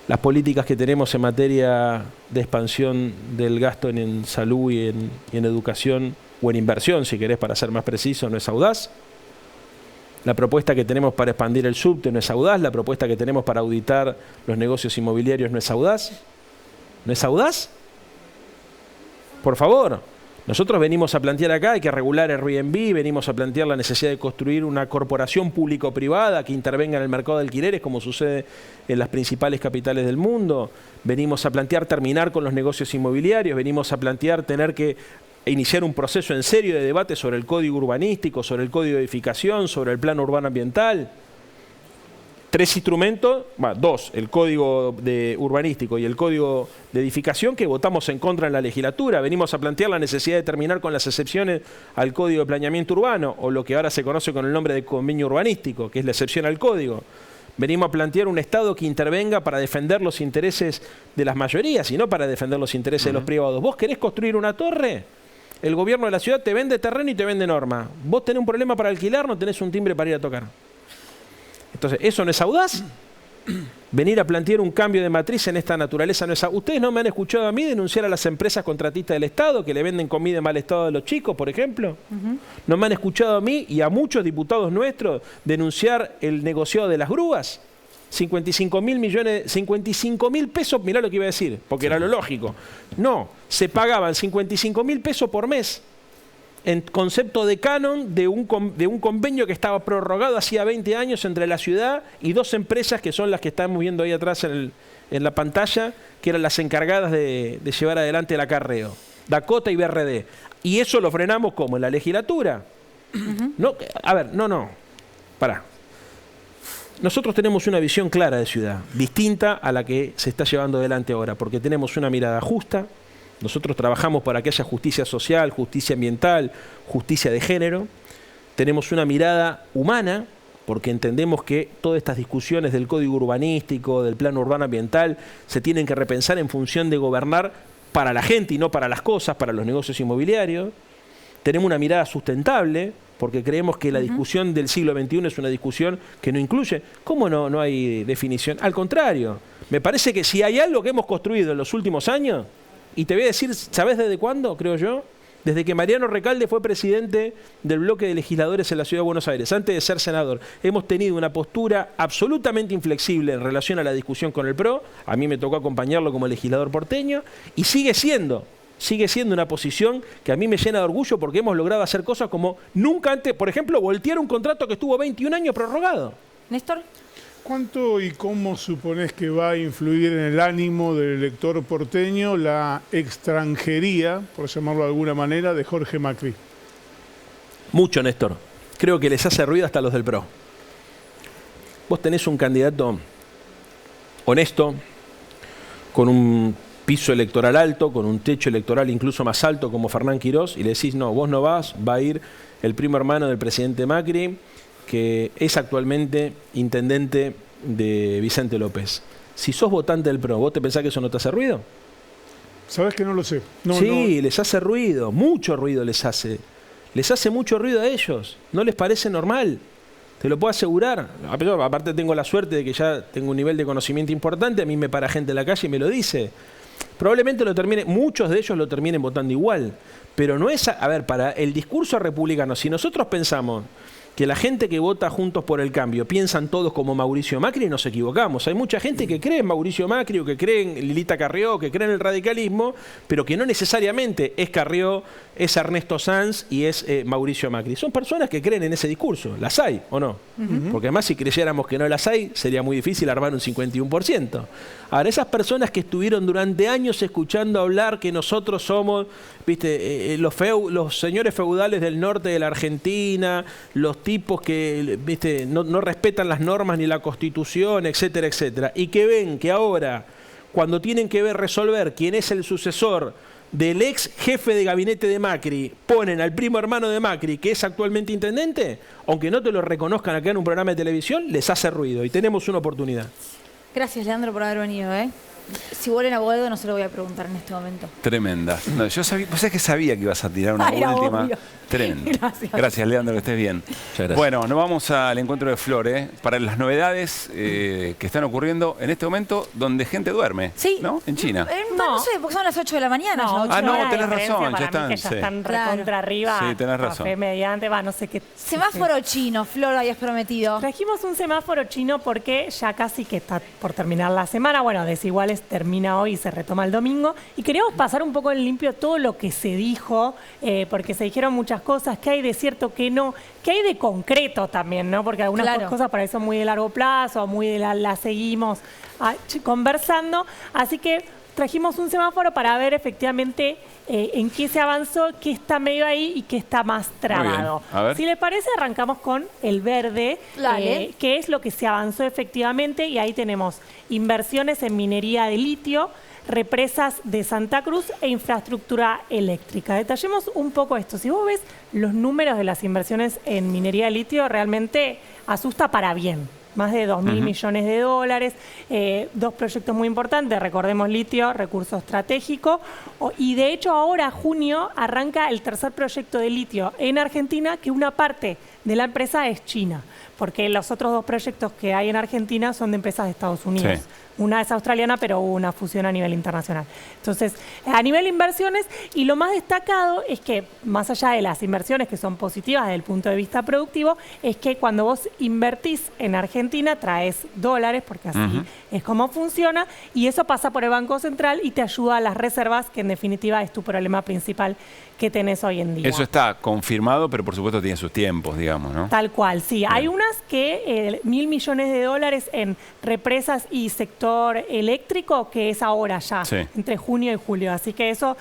¿Las políticas que tenemos en materia de expansión del gasto en salud y en educación, o en inversión, si querés, para ser más preciso, no es audaz? La propuesta que tenemos para expandir el subte no es audaz. La propuesta que tenemos para auditar los negocios inmobiliarios no es audaz. ¿No es audaz? Por favor, nosotros venimos a plantear acá, hay que regular Airbnb, venimos a plantear la necesidad de construir una corporación público-privada que intervenga en el mercado de alquileres, como sucede en las principales capitales del mundo. Venimos a plantear terminar con los negocios inmobiliarios, venimos a plantear tener que iniciar un proceso en serio de debate sobre el código urbanístico, sobre el código de edificación, sobre el plan urbano ambiental. 3 instrumentos, dos, el código urbanístico y el código de edificación, que votamos en contra en la legislatura. Venimos a plantear la necesidad de terminar con las excepciones al código de planeamiento urbano, o lo que ahora se conoce con el nombre de convenio urbanístico, que es la excepción al código. Venimos a plantear un Estado que intervenga para defender los intereses de las mayorías y no para defender los intereses de los privados. ¿Vos querés construir una torre? El gobierno de la ciudad te vende terreno y te vende norma. Vos tenés un problema para alquilar, no tenés un timbre para ir a tocar. Entonces, ¿eso no es audaz? Venir a plantear un cambio de matriz en esta naturaleza no es audaz. Ustedes no me han escuchado a mí denunciar a las empresas contratistas del Estado que le venden comida en mal estado a los chicos, por ejemplo. No me han escuchado a mí y a muchos diputados nuestros denunciar el negociado de las grúas. 55.000 pesos, mirá lo que iba a decir, porque era lo lógico. No, se pagaban 55.000 pesos por mes en concepto de canon de un convenio que estaba prorrogado hacía 20 años entre la ciudad y 2 empresas que son las que estamos viendo ahí atrás en la pantalla, que eran las encargadas de llevar adelante el acarreo, Dakota y BRD. Y eso lo frenamos como en la legislatura. No, a ver, pará. Nosotros tenemos una visión clara de ciudad, distinta a la que se está llevando adelante ahora, porque tenemos una mirada justa. Nosotros trabajamos para que haya justicia social, justicia ambiental, justicia de género. Tenemos una mirada humana, porque entendemos que todas estas discusiones del código urbanístico, del plan urbano ambiental, se tienen que repensar en función de gobernar para la gente y no para las cosas, para los negocios inmobiliarios. Tenemos una mirada sustentable, porque creemos que la discusión del siglo XXI es una discusión que no incluye. ¿Cómo no hay definición? Al contrario, me parece que si hay algo que hemos construido en los últimos años, y te voy a decir, ¿sabés desde cuándo, creo yo? Desde que Mariano Recalde fue presidente del bloque de legisladores en la Ciudad de Buenos Aires, antes de ser senador. Hemos tenido una postura absolutamente inflexible en relación a la discusión con el PRO. A mí me tocó acompañarlo como legislador porteño, y sigue siendo una posición que a mí me llena de orgullo, porque hemos logrado hacer cosas como nunca antes. Por ejemplo, voltear un contrato que estuvo 21 años prorrogado. Néstor. ¿Cuánto y cómo suponés que va a influir en el ánimo del elector porteño la extranjería, por llamarlo de alguna manera, de Jorge Macri? Mucho, Néstor. Creo que les hace ruido hasta los del PRO. Vos tenés un candidato honesto, con un piso electoral alto, con un techo electoral incluso más alto como Fernán Quirós, y le decís, no, vos no vas, va a ir el primo hermano del presidente Macri, que es actualmente intendente de Vicente López. Si sos votante del PRO, ¿vos te pensás que eso no te hace ruido? ¿Sabés que no lo sé? Sí, les hace ruido, mucho ruido les hace. Les hace mucho ruido a ellos, no les parece normal, te lo puedo asegurar. Aparte tengo la suerte de que ya tengo un nivel de conocimiento importante, a mí me para gente en la calle y me lo dice. Probablemente muchos de ellos lo terminen votando igual, pero no es, para el discurso republicano, si nosotros pensamos que la gente que vota Juntos por el Cambio piensan todos como Mauricio Macri, nos equivocamos. Hay mucha gente que cree en Mauricio Macri o que cree en Lilita Carrió, que cree en el radicalismo, pero que no necesariamente es Carrió, es Ernesto Sanz y es Mauricio Macri. Son personas que creen en ese discurso. ¿Las hay o no? Porque además si creyéramos que no las hay, sería muy difícil armar un 51%. Ahora, esas personas que estuvieron durante años escuchando hablar que nosotros somos, viste, los señores feudales del norte de la Argentina, los tipos que, viste, no respetan las normas ni la Constitución, etcétera, etcétera, y que ven que ahora, cuando tienen que resolver quién es el sucesor del ex jefe de gabinete de Macri, ponen al primo hermano de Macri, que es actualmente intendente, aunque no te lo reconozcan acá en un programa de televisión, les hace ruido y tenemos una oportunidad. Gracias, Leandro, por haber venido, ¿eh? Si vuelven a Boedo no se lo voy a preguntar en este momento. Tremenda. No, yo sabía, vos sabés que sabía que ibas a tirar una última. Obvio. Tremenda. Gracias. Gracias, Leandro, que estés bien. Gracias. Bueno, nos vamos al encuentro de Flor, para las novedades que están ocurriendo en este momento donde gente duerme, Sí. ¿no? En China. No sé, porque son las 8 de la mañana. No, ya, 8 no, horas. tenés diferencia razón, para ya mí están, que ya sí. están Claro. recontra arriba. Sí, tenés razón. Café mediante, no sé qué. Semáforo chino, Flor, habías prometido. Trajimos un semáforo chino porque ya casi que está por terminar la semana. Bueno, Desiguales termina hoy y se retoma el domingo. Y queríamos pasar un poco en limpio todo lo que se dijo, porque se dijeron muchas cosas, que hay de cierto, que no, que hay de concreto también, ¿no? Porque algunas Claro. cosas para eso muy de largo plazo, muy de la seguimos conversando. Así que trajimos un semáforo para ver efectivamente en qué se avanzó, qué está medio ahí y qué está más trabado. A ver. Si les parece, arrancamos con el verde, Dale. que es lo que se avanzó efectivamente, y ahí tenemos inversiones en minería de litio, represas de Santa Cruz e infraestructura eléctrica. Detallemos un poco esto. Si vos ves los números de las inversiones en minería de litio, realmente asusta para bien. Más de 2.000 millones de dólares, 2 proyectos muy importantes, recordemos litio, recurso estratégico, y de hecho ahora, junio, arranca el tercer proyecto de litio en Argentina, que una parte de la empresa es China, porque los otros 2 proyectos que hay en Argentina son de empresas de Estados Unidos. Sí. Una es australiana, pero hubo una fusión a nivel internacional. Entonces, a nivel inversiones, y lo más destacado es que, más allá de las inversiones que son positivas desde el punto de vista productivo, es que cuando vos invertís en Argentina, traes dólares, porque así es como funciona, y eso pasa por el Banco Central y te ayuda a las reservas, que en definitiva es tu problema principal que tenés hoy en día. Eso está confirmado, pero por supuesto tiene sus tiempos, digamos, ¿no? Tal cual, sí. Hay unas que 1.000 millones de dólares en represas y sector eléctrico, que es ahora ya, Sí. entre junio y julio. Así que eso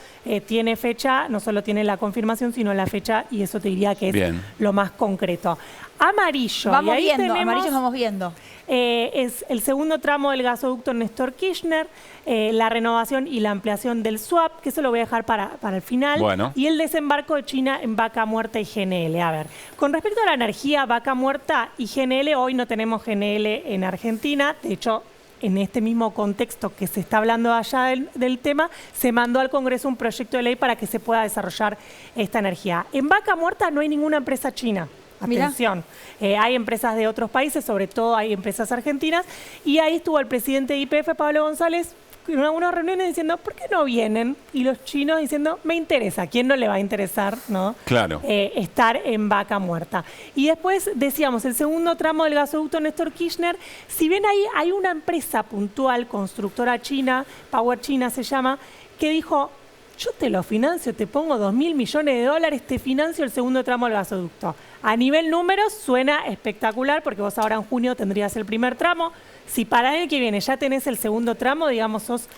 tiene fecha, no solo tiene la confirmación, sino la fecha, y eso te diría que es Bien. lo más concreto. Amarillo. y Vamos ahí viendo, tenemos, amarillos vamos viendo. es el segundo tramo del gasoducto Néstor Kirchner, la renovación y la ampliación del swap, que eso lo voy a dejar para el final, Bueno. y el desembarco de China en Vaca Muerta y GNL. A ver, con respecto a la energía, Vaca Muerta y GNL, hoy no tenemos GNL en Argentina, de hecho, en este mismo contexto que se está hablando allá del tema, se mandó al Congreso un proyecto de ley para que se pueda desarrollar esta energía. En Vaca Muerta no hay ninguna empresa china. Mirá. Atención, hay empresas de otros países, sobre todo hay empresas argentinas, y ahí estuvo el presidente de YPF, Pablo González, en algunas reuniones diciendo, ¿por qué no vienen? Y los chinos diciendo, me interesa. ¿A quién no le va a interesar, no? Claro. Estar en Vaca Muerta. Y después decíamos, el segundo tramo del gasoducto Néstor Kirchner, si bien ahí hay una empresa puntual, constructora china, Power China se llama, que dijo, yo te lo financio, te pongo 2.000 millones de dólares, te financio el segundo tramo del gasoducto. A nivel números suena espectacular, porque vos ahora en junio tendrías el primer tramo. Si para el año que viene ya tenés el segundo tramo, digamos, sos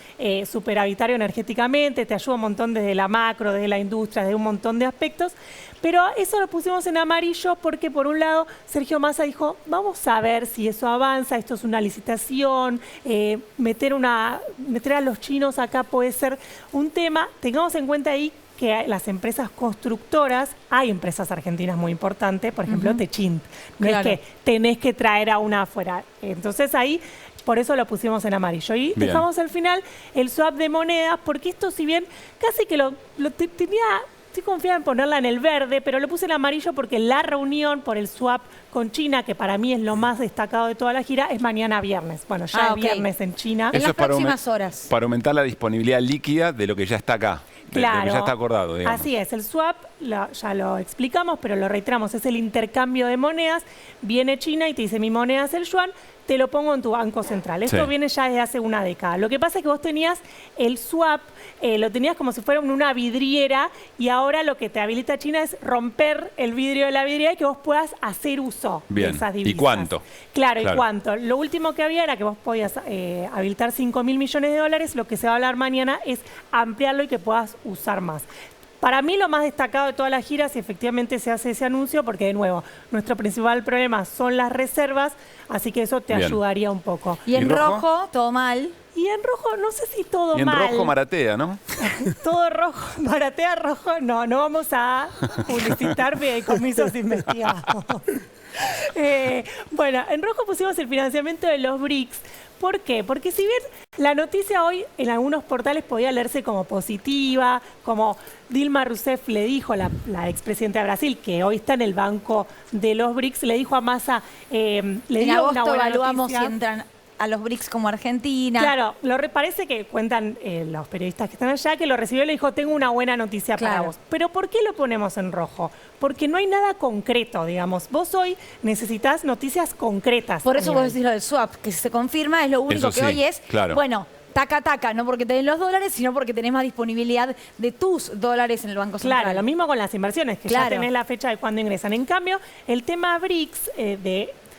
superavitario energéticamente, te ayuda un montón desde la macro, desde la industria, desde un montón de aspectos. Pero eso lo pusimos en amarillo porque, por un lado, Sergio Massa dijo, vamos a ver si eso avanza, esto es una licitación, meter a los chinos acá puede ser un tema. Tengamos en cuenta ahí que las empresas constructoras, hay empresas argentinas muy importantes, por ejemplo, Techint. No Claro. es que tenés que traer a una afuera. Entonces ahí, por eso lo pusimos en amarillo. Y Bien. dejamos al final el swap de monedas, porque esto, si bien casi que tenía... Estoy confiada en ponerla en el verde, pero lo puse en amarillo porque la reunión por el swap con China, que para mí es lo más destacado de toda la gira, es mañana viernes. Bueno, ya es ok. viernes en China. En las Eso es para próximas horas. Para aumentar la disponibilidad líquida de lo que ya está acá. lo que ya está acordado, digamos. Así es, el swap, ya lo explicamos, pero lo reiteramos, es el intercambio de monedas. Viene China y te dice, mi moneda es el yuan, te lo pongo en tu banco central. Esto viene ya desde hace una década. Lo que pasa es que vos tenías el swap, lo tenías como si fuera una vidriera, y ahora lo que te habilita China es romper el vidrio de la vidriera y que vos puedas hacer uso de esas divisas. ¿Y cuánto? Claro, ¿y cuánto? Lo último que había era que vos podías habilitar 5.000 millones de dólares. Lo que se va a hablar mañana es ampliarlo y que puedas usar más. Para mí lo más destacado de todas las giras, y efectivamente se hace ese anuncio, porque de nuevo, nuestro principal problema son las reservas, así que eso te ayudaría un poco. Y en rojo, todo mal. Y en rojo, no sé si todo mal. Y en rojo maratea, ¿no? Todo rojo, maratea rojo, no vamos a publicitar fideicomisos investigados. Bueno, en rojo pusimos el financiamiento de los BRICS. ¿Por qué? Porque si bien la noticia hoy en algunos portales podía leerse como positiva, como Dilma Rousseff le dijo, la expresidenta de Brasil, que hoy está en el banco de los BRICS, le dijo a Massa, le dio una buena evaluamos noticia. si entran a los BRICS como Argentina. Claro, parece que cuentan los periodistas que están allá, que lo recibió y le dijo, tengo una buena noticia para vos. Pero ¿por qué lo ponemos en rojo? Porque no hay nada concreto, digamos. Vos hoy necesitas noticias concretas. Por eso vos decís lo del swap, que si se confirma es lo único que hoy es, bueno, taca, no porque tenés los dólares, sino porque tenés más disponibilidad de tus dólares en el Banco Central. Claro, lo mismo con las inversiones, que ya tenés la fecha de cuándo ingresan. En cambio, el tema BRICS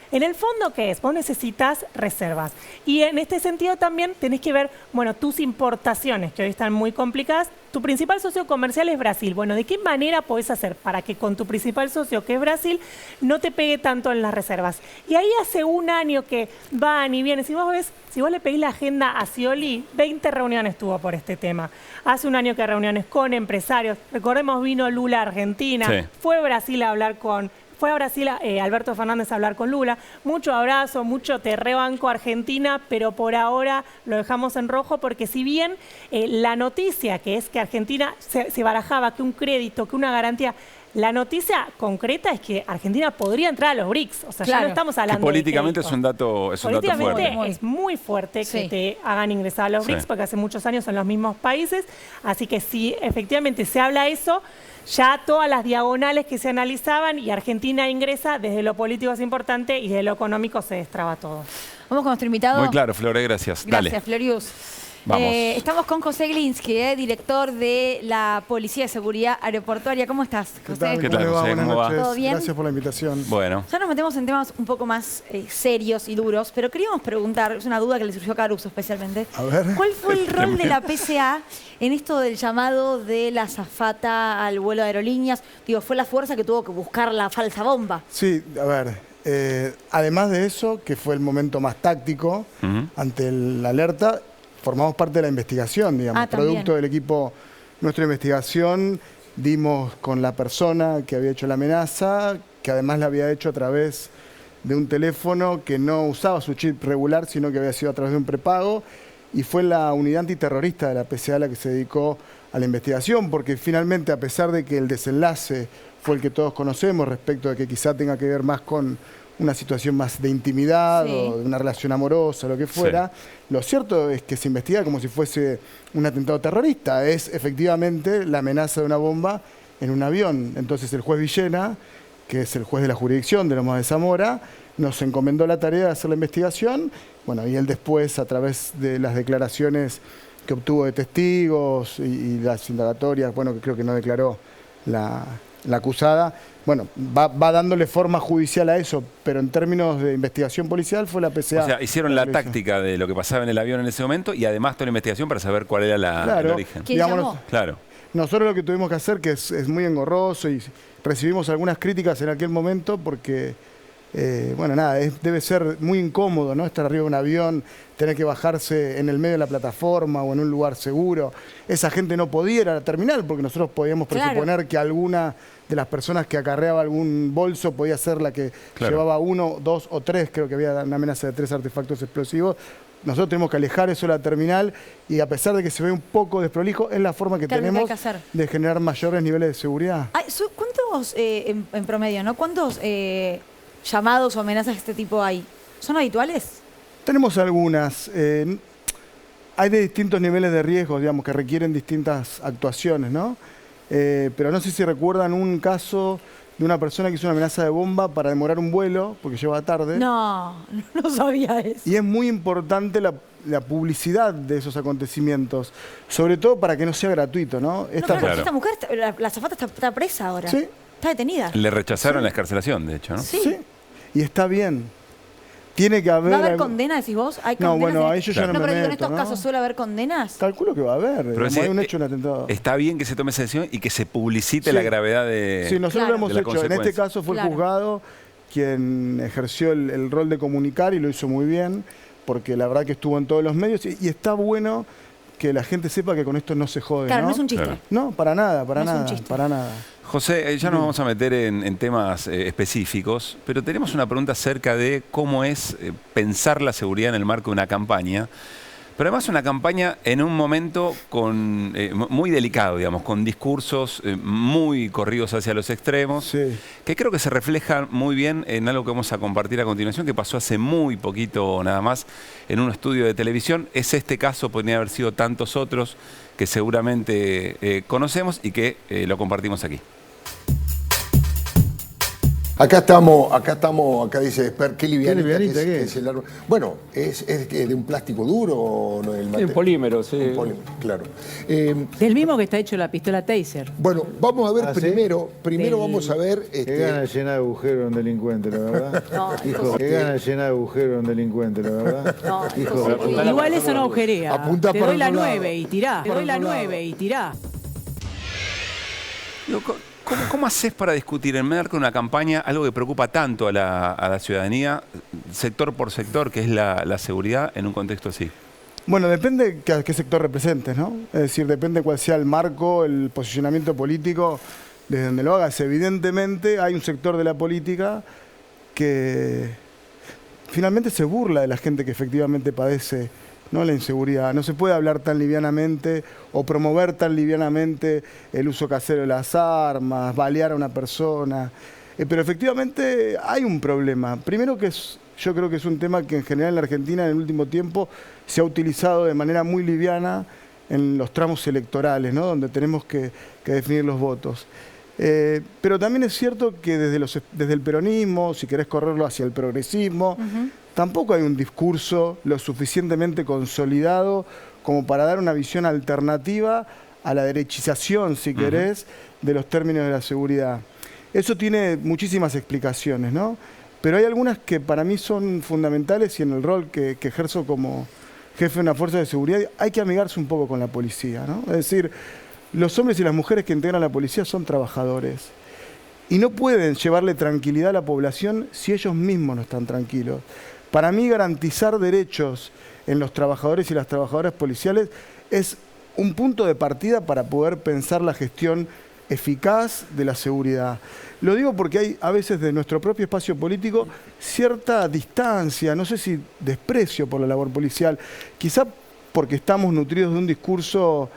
en el fondo, ¿qué es? Vos necesitas reservas. Y en este sentido también tenés que ver, bueno, tus importaciones, que hoy están muy complicadas. Tu principal socio comercial es Brasil. Bueno, ¿de qué manera podés hacer para que con tu principal socio, que es Brasil, no te pegue tanto en las reservas? Y ahí hace un año que van y vienen. Si vos le pedís la agenda a Scioli, 20 reuniones tuvo por este tema. Hace un año que reuniones con empresarios. Recordemos, vino Lula a Argentina. Fue a Brasil Alberto Fernández a hablar con Lula. Mucho abrazo, mucho te rebanco Argentina, pero por ahora lo dejamos en rojo porque si bien la noticia, que es que Argentina se barajaba que un crédito, que una garantía, la noticia concreta es que Argentina podría entrar a los BRICS. O sea, ya no estamos hablando que políticamente es un dato fuerte. Es muy fuerte que te hagan ingresar a los BRICS porque hace muchos años son los mismos países. Así que si efectivamente se habla eso, ya todas las diagonales que se analizaban y Argentina ingresa, desde lo político es importante y desde lo económico se destraba todo. Vamos con nuestro invitado. Muy claro, Flore, gracias. Gracias, Florius. Estamos con José Glinsky, director de la Policía de Seguridad Aeroportuaria. ¿Cómo estás, José? ¿Qué tal, José? ¿Cómo va? ¿Todo bien? Gracias por la invitación. Bueno. Ya nos metemos en temas un poco más serios y duros, pero queríamos preguntar, es una duda que le surgió a Caruso especialmente. A ver. ¿Cuál fue el rol de la PCA en esto del llamado de la azafata al vuelo de aerolíneas? Digo, fue la fuerza que tuvo que buscar la falsa bomba. Sí, a ver, además de eso, que fue el momento más táctico ante la alerta, formamos parte de la investigación, digamos. Producto del equipo, nuestra investigación, dimos con la persona que había hecho la amenaza, que además la había hecho a través de un teléfono que no usaba su chip regular, sino que había sido a través de un prepago, y fue la unidad antiterrorista de la PCA la que se dedicó a la investigación, porque finalmente, a pesar de que el desenlace fue el que todos conocemos, respecto de que quizá tenga que ver más con una situación más de intimidad o de una relación amorosa, lo que fuera, lo cierto es que se investiga como si fuese un atentado terrorista. Es efectivamente la amenaza de una bomba en un avión. Entonces el juez Villena, que es el juez de la jurisdicción de Lomas de Zamora, nos encomendó la tarea de hacer la investigación. Bueno, y él después, a través de las declaraciones que obtuvo de testigos y las indagatorias, bueno, que creo que no declaró la acusada, bueno, va dándole forma judicial a eso, pero en términos de investigación policial fue la PCA. O sea, hicieron la táctica de lo que pasaba en el avión en ese momento y además toda la investigación para saber cuál era el origen. ¿Quién llamó? Claro. Nosotros lo que tuvimos que hacer, que es muy engorroso y recibimos algunas críticas en aquel momento porque, bueno, nada, debe ser muy incómodo, ¿no? Estar arriba de un avión, tener que bajarse en el medio de la plataforma o en un lugar seguro. Esa gente no podía ir a la terminal porque nosotros podíamos presuponer que alguna de las personas que acarreaba algún bolso podía ser la que llevaba 1, 2 o 3, creo que había una amenaza de 3 artefactos explosivos. Nosotros tenemos que alejar eso de la terminal y a pesar de que se ve un poco desprolijo, es la forma que tenemos de generar mayores niveles de seguridad. ¿Cuántos, en promedio, ¿no? ¿Cuántos llamados o amenazas de este tipo hay? ¿Son habituales? Tenemos algunas. hay de distintos niveles de riesgo, digamos, que requieren distintas actuaciones, ¿no? Pero no sé si recuerdan un caso de una persona que hizo una amenaza de bomba para demorar un vuelo, porque llegaba tarde. No sabía eso. Y es muy importante la publicidad de esos acontecimientos, sobre todo para que no sea gratuito, ¿no? Esta mujer, la azafata está presa ahora. Sí. Está detenida. Le rechazaron la excarcelación, de hecho, ¿no? Sí. Y está bien. Tiene que haber... ¿Va a haber condena, decís vos? ¿Hay no, condenas bueno, ahí yo ya no me pero digo, meto, en estos casos suele haber condenas. Calculo que va a haber. Pero hay un hecho, un atentado. Está bien que se tome esa decisión y que se publicite la gravedad de Sí, nosotros lo hemos hecho. En este caso fue el juzgado quien ejerció el rol de comunicar y lo hizo muy bien, porque la verdad que estuvo en todos los medios y está bueno que la gente sepa que con esto no se jode. Claro, no es un chiste. Claro. No, para nada, para No es un nada, chiste. para nada. José, ya nos vamos a meter en temas específicos, pero tenemos una pregunta acerca de cómo es pensar la seguridad en el marco de una campaña, pero además una campaña en un momento muy delicado, digamos, con discursos muy corridos hacia los extremos, que creo que se reflejan muy bien en algo que vamos a compartir a continuación, que pasó hace muy poquito nada más en un estudio de televisión. Es este caso, podría haber sido tantos otros que seguramente conocemos y que lo compartimos aquí. Acá dice Esper, qué livianita que es el árbol. Bueno, ¿es de un plástico duro o no? Un polímero, sí. Un polímero, claro. Del mismo que está hecho la pistola Taser. Bueno, vamos a ver primero vamos a ver... Qué gana de llenar de agujero a un delincuente, la verdad. Hijo, qué gana de llenar de agujero a un delincuente, la verdad. Igual eso no agujerea. Apunta Te para doy la otro lado. 9 y tirá. Te doy la 9 y tirá. ¿Cómo haces para discutir en marco de una campaña algo que preocupa tanto a la ciudadanía, sector por sector, que es la seguridad en un contexto así? Bueno, depende a qué sector representes, ¿no? Es decir, depende cuál sea el marco, el posicionamiento político, desde donde lo hagas. Evidentemente hay un sector de la política que finalmente se burla de la gente que efectivamente padece, ¿no?, la inseguridad. No se puede hablar tan livianamente o promover tan livianamente el uso casero de las armas, balear a una persona. Pero efectivamente hay un problema. Primero que yo creo que es un tema que en general en la Argentina en el último tiempo se ha utilizado de manera muy liviana en los tramos electorales, ¿no?, donde tenemos que definir los votos. Pero también es cierto que desde el peronismo, si querés correrlo hacia el progresismo, tampoco hay un discurso lo suficientemente consolidado como para dar una visión alternativa a la derechización, si querés, de los términos de la seguridad. Eso tiene muchísimas explicaciones, ¿no? Pero hay algunas que para mí son fundamentales y en el rol que ejerzo como jefe de una fuerza de seguridad hay que amigarse un poco con la policía, ¿no? Es decir, los hombres y las mujeres que integran la policía son trabajadores y no pueden llevarle tranquilidad a la población si ellos mismos no están tranquilos. Para mí garantizar derechos en los trabajadores y las trabajadoras policiales es un punto de partida para poder pensar la gestión eficaz de la seguridad. Lo digo porque hay a veces de nuestro propio espacio político cierta distancia, no sé si desprecio por la labor policial, quizá porque estamos nutridos de un discurso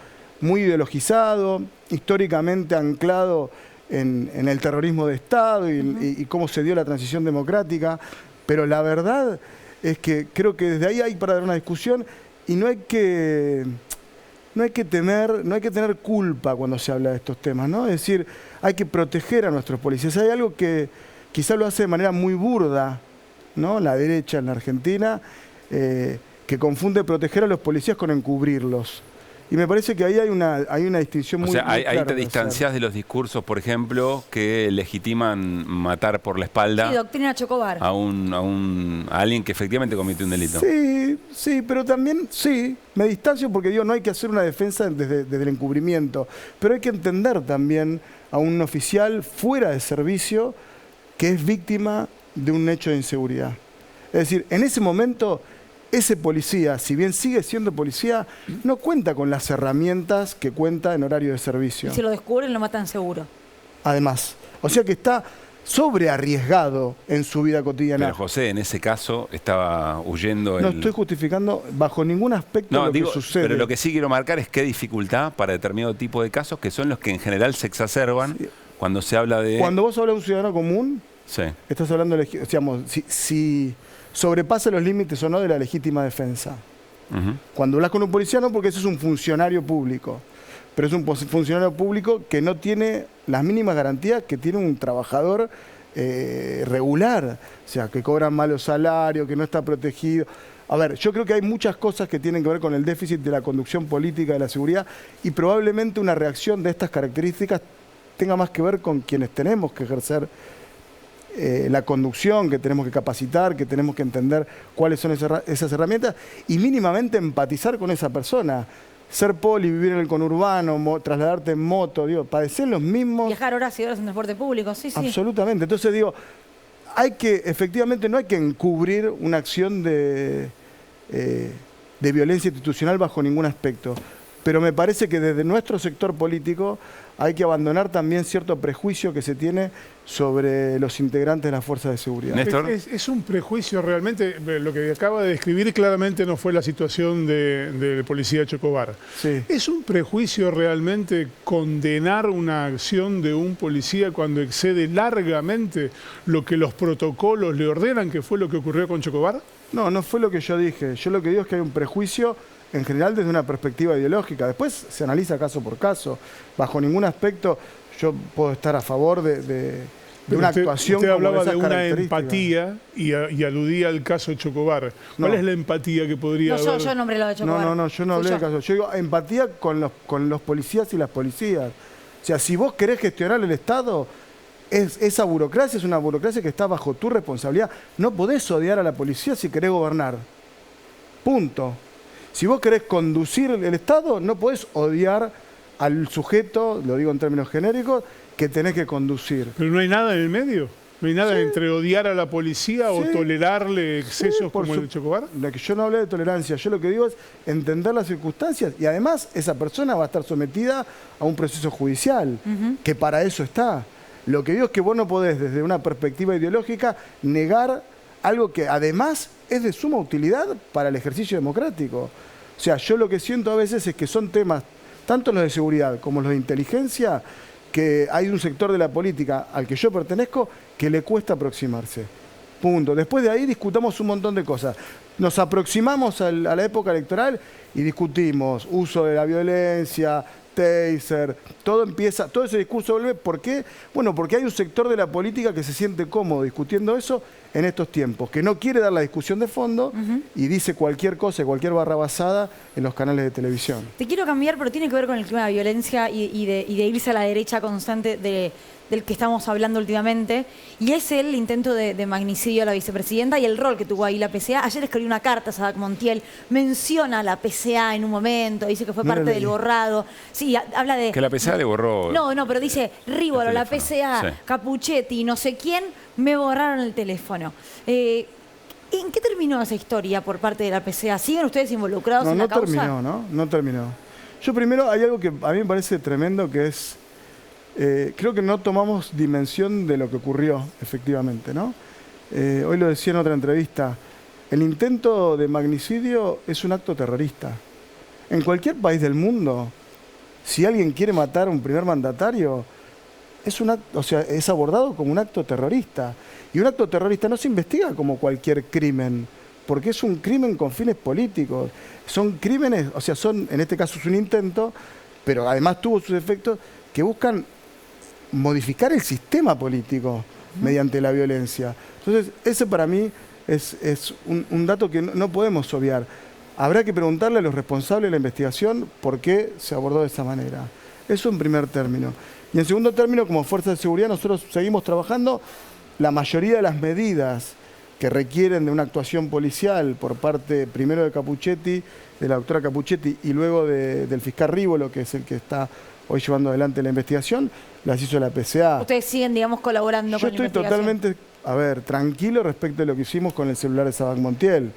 muy ideologizado, históricamente anclado en el terrorismo de Estado y cómo se dio la transición democrática. Pero la verdad es que creo que desde ahí hay para dar una discusión y no hay que tener culpa cuando se habla de estos temas, ¿no? Es decir, hay que proteger a nuestros policías. Hay algo que quizá lo hace de manera muy burda, ¿no?, la derecha en la Argentina, que confunde proteger a los policías con encubrirlos. Y me parece que ahí hay una distinción muy clara. Ahí te distanciás de los discursos, por ejemplo, que legitiman matar por la espalda. Sí, doctrina Chocobar. A alguien que efectivamente cometió un delito. Sí, pero también me distancio porque digo, no hay que hacer una defensa desde el encubrimiento, pero hay que entender también a un oficial fuera de servicio que es víctima de un hecho de inseguridad. Es decir, en ese momento ese policía, si bien sigue siendo policía, no cuenta con las herramientas que cuenta en horario de servicio. Y si lo descubren, lo matan seguro. Además, o sea que está sobrearriesgado en su vida cotidiana. Pero José, en ese caso, estaba huyendo... No estoy justificando bajo ningún aspecto lo que sucede. Pero lo que sí quiero marcar es qué dificultad para determinado tipo de casos, que son los que en general se exacerban cuando se habla de... Cuando vos hablas de un ciudadano común, estás hablando, digamos, si sobrepasa los límites o no de la legítima defensa. Cuando hablas con un policía no, porque ese es un funcionario público. Pero es un funcionario público que no tiene las mínimas garantías que tiene un trabajador regular. O sea, que cobra malos salarios, que no está protegido. A ver, yo creo que hay muchas cosas que tienen que ver con el déficit de la conducción política de la seguridad y probablemente una reacción de estas características tenga más que ver con quienes tenemos que ejercer la conducción, que tenemos que capacitar, que tenemos que entender cuáles son esas herramientas y mínimamente empatizar con esa persona. Ser poli, vivir en el conurbano, trasladarte en moto, digo, padecer los mismos... Viajar horas y horas en transporte público, sí. Absolutamente. Entonces digo, efectivamente no hay que encubrir una acción de violencia institucional bajo ningún aspecto. Pero me parece que desde nuestro sector político hay que abandonar también cierto prejuicio que se tiene sobre los integrantes de las fuerzas de seguridad. Es un prejuicio realmente, lo que acaba de describir claramente no fue la situación del policía Chocobar. Sí. ¿Es un prejuicio realmente condenar una acción de un policía cuando excede largamente lo que los protocolos le ordenan, que fue lo que ocurrió con Chocobar? No, no fue lo que yo dije. Yo lo que digo es que hay un prejuicio en general desde una perspectiva ideológica. Después se analiza caso por caso. Bajo ningún aspecto yo puedo estar a favor de una actuación usted como hablaba esas de una características. empatía y aludía al caso Chocobar. ¿Cuál es la empatía que podría haber? Yo nombré lo de Chocobar. No, yo no hablé del caso. Yo digo empatía con los policías y las policías. O sea, si vos querés gestionar el Estado, esa burocracia es una burocracia que está bajo tu responsabilidad. No podés odiar a la policía si querés gobernar. Punto. Si vos querés conducir el Estado, no podés odiar al sujeto, lo digo en términos genéricos, que tenés que conducir. Pero no hay nada en el medio. No hay nada entre odiar a la policía o tolerarle excesos como el de Chocobar. Yo no hablé de tolerancia. Yo lo que digo es entender las circunstancias. Y además, esa persona va a estar sometida a un proceso judicial, que para eso está. Lo que digo es que vos no podés, desde una perspectiva ideológica, negar algo que además es de suma utilidad para el ejercicio democrático. O sea, yo lo que siento a veces es que son temas, tanto los de seguridad como los de inteligencia, que hay un sector de la política al que yo pertenezco que le cuesta aproximarse. Punto. Después de ahí discutamos un montón de cosas. Nos aproximamos a la época electoral y discutimos uso de la violencia, taser, todo ese discurso vuelve. ¿Por qué? Bueno, porque hay un sector de la política que se siente cómodo discutiendo eso en estos tiempos, que no quiere dar la discusión de fondo y dice cualquier cosa, cualquier barrabasada en los canales de televisión. Te quiero cambiar, pero tiene que ver con el clima de violencia y de irse a la derecha constante del que estamos hablando últimamente, y es el intento de magnicidio a la vicepresidenta y el rol que tuvo ahí la PCA. Ayer escribí una carta a Sadak Montiel, menciona a la PCA en un momento, dice que fue parte del borrado. Sí, habla de... Que la PCA le borró... No, pero dice, Rívolo, la PCA, Capuchetti, no sé quién, me borraron el teléfono. ¿En qué terminó esa historia por parte de la PCA? ¿Siguen ustedes involucrados en la causa? No terminó. Yo primero, hay algo que a mí me parece tremendo, que es... creo que no tomamos dimensión de lo que ocurrió, efectivamente, ¿no? Hoy lo decía en otra entrevista, el intento de magnicidio es un acto terrorista. En cualquier país del mundo, si alguien quiere matar a un primer mandatario, es abordado como un acto terrorista. Y un acto terrorista no se investiga como cualquier crimen, porque es un crimen con fines políticos. Son crímenes, en este caso es un intento, pero además tuvo sus efectos que buscan modificar el sistema político mediante la violencia. Entonces, ese para mí es un dato que no podemos obviar. Habrá que preguntarle a los responsables de la investigación por qué se abordó de esa manera. Eso en primer término. Y en segundo término, como Fuerza de Seguridad, nosotros seguimos trabajando. La mayoría de las medidas que requieren de una actuación policial por parte primero de Capuchetti, de la doctora Capuchetti, y luego del fiscal Rívolo, que es el que está hoy llevando adelante la investigación, las hizo la PCA. Ustedes siguen, digamos, colaborando con la investigación. Yo estoy totalmente, tranquilo respecto de lo que hicimos con el celular de Sadak Montiel.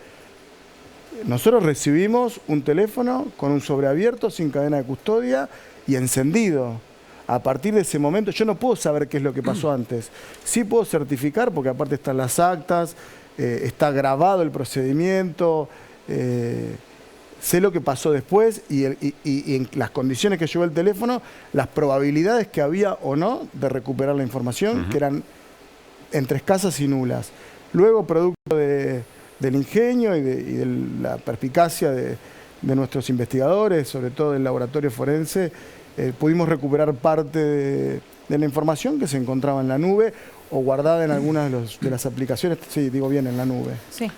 Nosotros recibimos un teléfono con un sobreabierto, sin cadena de custodia y encendido. A partir de ese momento, yo no puedo saber qué es lo que pasó antes. Sí puedo certificar, porque aparte están las actas, está grabado el procedimiento, sé lo que pasó después y en las condiciones que llevó el teléfono, las probabilidades que había o no de recuperar la información, que eran entre escasas y nulas. Luego, producto de del ingenio y de la perspicacia de nuestros investigadores, sobre todo del laboratorio forense, pudimos recuperar parte de la información que se encontraba en la nube o guardada en algunas de las aplicaciones, sí, digo bien, en la nube. Sí.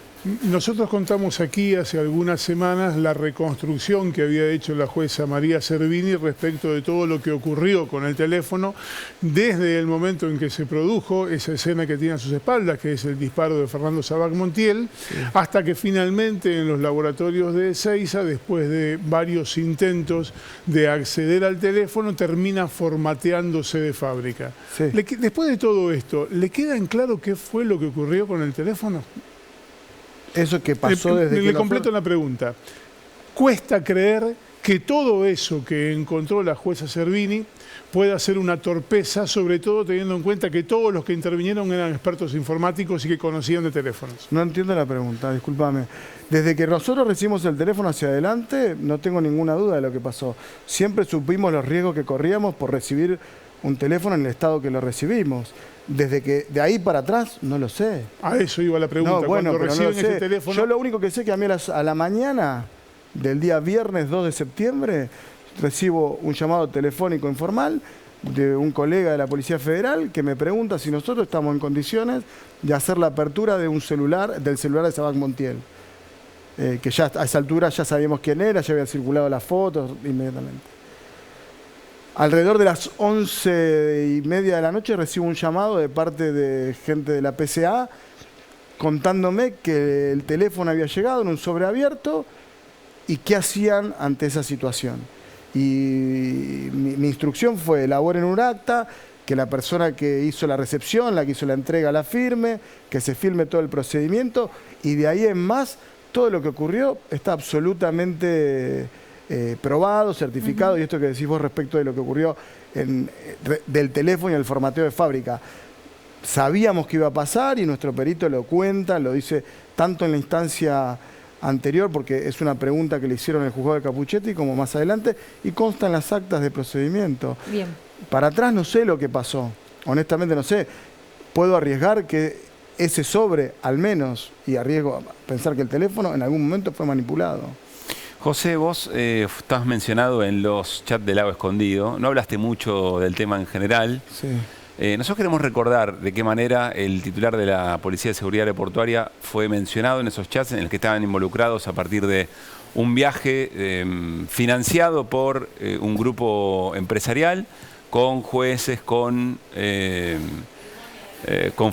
Nosotros contamos aquí hace algunas semanas la reconstrucción que había hecho la jueza María Servini respecto de todo lo que ocurrió con el teléfono desde el momento en que se produjo esa escena que tiene a sus espaldas, que es el disparo de Fernando Sabac Montiel, hasta que finalmente en los laboratorios de Ezeiza, después de varios intentos de acceder al teléfono, termina formateándose de fábrica. Sí. Después de todo esto, ¿le queda en claro qué fue lo que ocurrió con el teléfono? Eso que pasó desde que... Le completo la pregunta. ¿Cuesta creer que todo eso que encontró la jueza Servini pueda ser una torpeza, sobre todo teniendo en cuenta que todos los que intervinieron eran expertos informáticos y que conocían de teléfonos? No entiendo la pregunta, discúlpame. Desde que nosotros recibimos el teléfono hacia adelante, no tengo ninguna duda de lo que pasó. Siempre supimos los riesgos que corríamos por recibir un teléfono en el estado que lo recibimos. Desde que de ahí para atrás, no lo sé. A eso iba la pregunta. No, bueno, cuando reciben no lo sé. ese teléfono... Yo lo único que sé es que a mí a la mañana del día viernes 2 de septiembre recibo un llamado telefónico informal de un colega de la Policía Federal que me pregunta si nosotros estamos en condiciones de hacer la apertura de un celular, del celular de Sabac Montiel. Que ya a esa altura ya sabíamos quién era, ya habían circulado las fotos inmediatamente. Alrededor de las 11:30 de la noche recibo un llamado de parte de gente de la PCA contándome que el teléfono había llegado en un sobre abierto y qué hacían ante esa situación. Y mi instrucción fue: elaboren un acta, que la persona que hizo la recepción, la que hizo la entrega, la firme, que se filme todo el procedimiento, y de ahí en más, todo lo que ocurrió está absolutamente probado, certificado, y esto que decís vos respecto de lo que ocurrió del teléfono y el formateo de fábrica. Sabíamos que iba a pasar y nuestro perito lo cuenta, lo dice tanto en la instancia anterior, porque es una pregunta que le hicieron en el juzgado de Capuchetti, como más adelante, y consta en las actas de procedimiento. Bien. Para atrás no sé lo que pasó, honestamente no sé. Puedo arriesgar que ese sobre, al menos, y arriesgo a pensar que el teléfono en algún momento fue manipulado. José, vos estás mencionado en los chats del Lago Escondido, no hablaste mucho del tema en general. Sí. Nosotros queremos recordar de qué manera el titular de la Policía de Seguridad Aeroportuaria fue mencionado en esos chats en los que estaban involucrados a partir de un viaje financiado por un grupo empresarial con jueces, con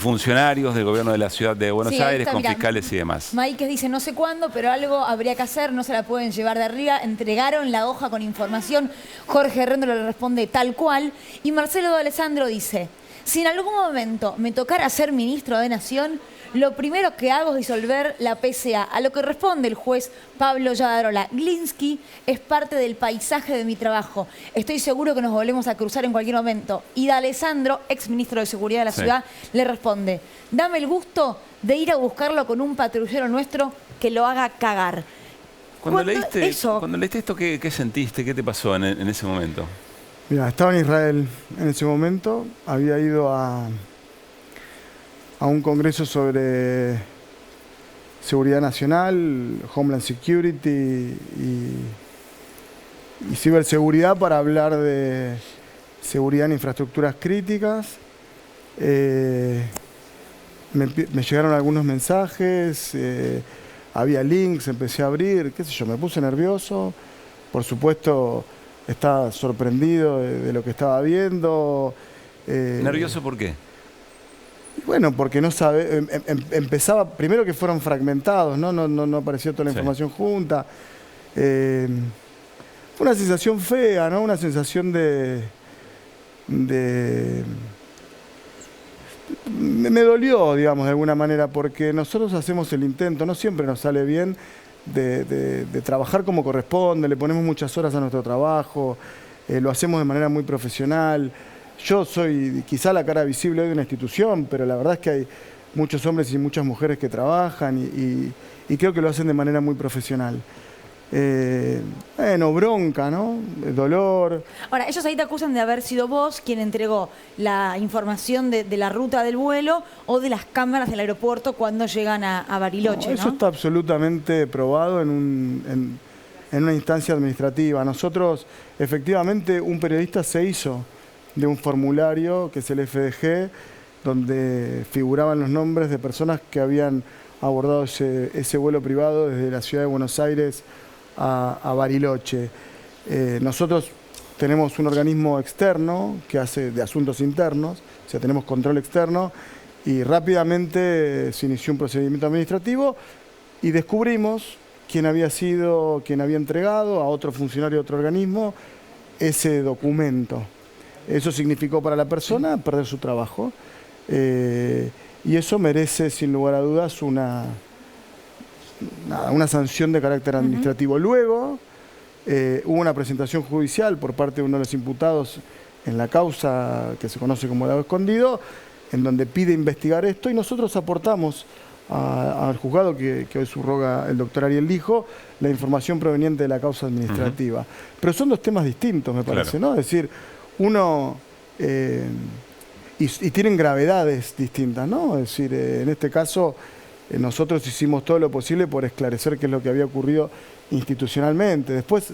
funcionarios del gobierno de la ciudad de Buenos Aires, con fiscales y demás. Maíquez dice, no sé cuándo, pero algo habría que hacer, no se la pueden llevar de arriba. Entregaron la hoja con información. Jorge Herrendo le responde tal cual. Y Marcelo de Alessandro dice, si en algún momento me tocara ser ministro de Nación, lo primero que hago es disolver la PCA. A lo que responde el juez Pablo Yadarola, Glinsky es parte del paisaje de mi trabajo. Estoy seguro que nos volvemos a cruzar en cualquier momento. Y de Alessandro, ex ministro de Seguridad de la ciudad, le responde, dame el gusto de ir a buscarlo con un patrullero nuestro que lo haga cagar. Cuando leíste esto, ¿qué sentiste? ¿Qué te pasó en ese momento? Mira, estaba en Israel en ese momento, había ido a un congreso sobre seguridad nacional, Homeland Security y ciberseguridad para hablar de seguridad en infraestructuras críticas. Me llegaron algunos mensajes, había links, empecé a abrir, qué sé yo, me puse nervioso. Por supuesto, estaba sorprendido de lo que estaba viendo. ¿Nervioso por qué? Bueno, porque no sabe, empezaba, primero que fueron fragmentados, no apareció toda la información junta. Fue una sensación fea, ¿no? Una sensación me dolió, digamos, de alguna manera, porque nosotros hacemos el intento, no siempre nos sale bien, de trabajar como corresponde, le ponemos muchas horas a nuestro trabajo, lo hacemos de manera muy profesional. Yo soy quizá la cara visible de una institución, pero la verdad es que hay muchos hombres y muchas mujeres que trabajan y creo que lo hacen de manera muy profesional. Bronca, ¿no? Dolor. Ahora, ellos ahí te acusan de haber sido vos quien entregó la información de la ruta del vuelo o de las cámaras del aeropuerto cuando llegan a Bariloche, ¿no? Eso está absolutamente probado en una instancia administrativa. Nosotros, efectivamente, un periodista se hizo de un formulario, que es el FDG, donde figuraban los nombres de personas que habían abordado ese vuelo privado desde la ciudad de Buenos Aires a Bariloche. Nosotros tenemos un organismo externo que hace de asuntos internos, o sea, tenemos control externo, y rápidamente se inició un procedimiento administrativo y descubrimos quién había entregado a otro funcionario de otro organismo ese documento. Eso significó para la persona perder su trabajo, y eso merece, sin lugar a dudas, una sanción de carácter administrativo. Luego hubo una presentación judicial por parte de uno de los imputados en la causa que se conoce como Lago Escondido, en donde pide investigar esto, y nosotros aportamos al juzgado que hoy subroga el doctor Ariel Lijo la información proveniente de la causa administrativa. Pero son dos temas distintos, me parece, ¿no? Es decir, uno... y tienen gravedades distintas, ¿no? Es decir, en este caso... nosotros hicimos todo lo posible por esclarecer qué es lo que había ocurrido institucionalmente. Después,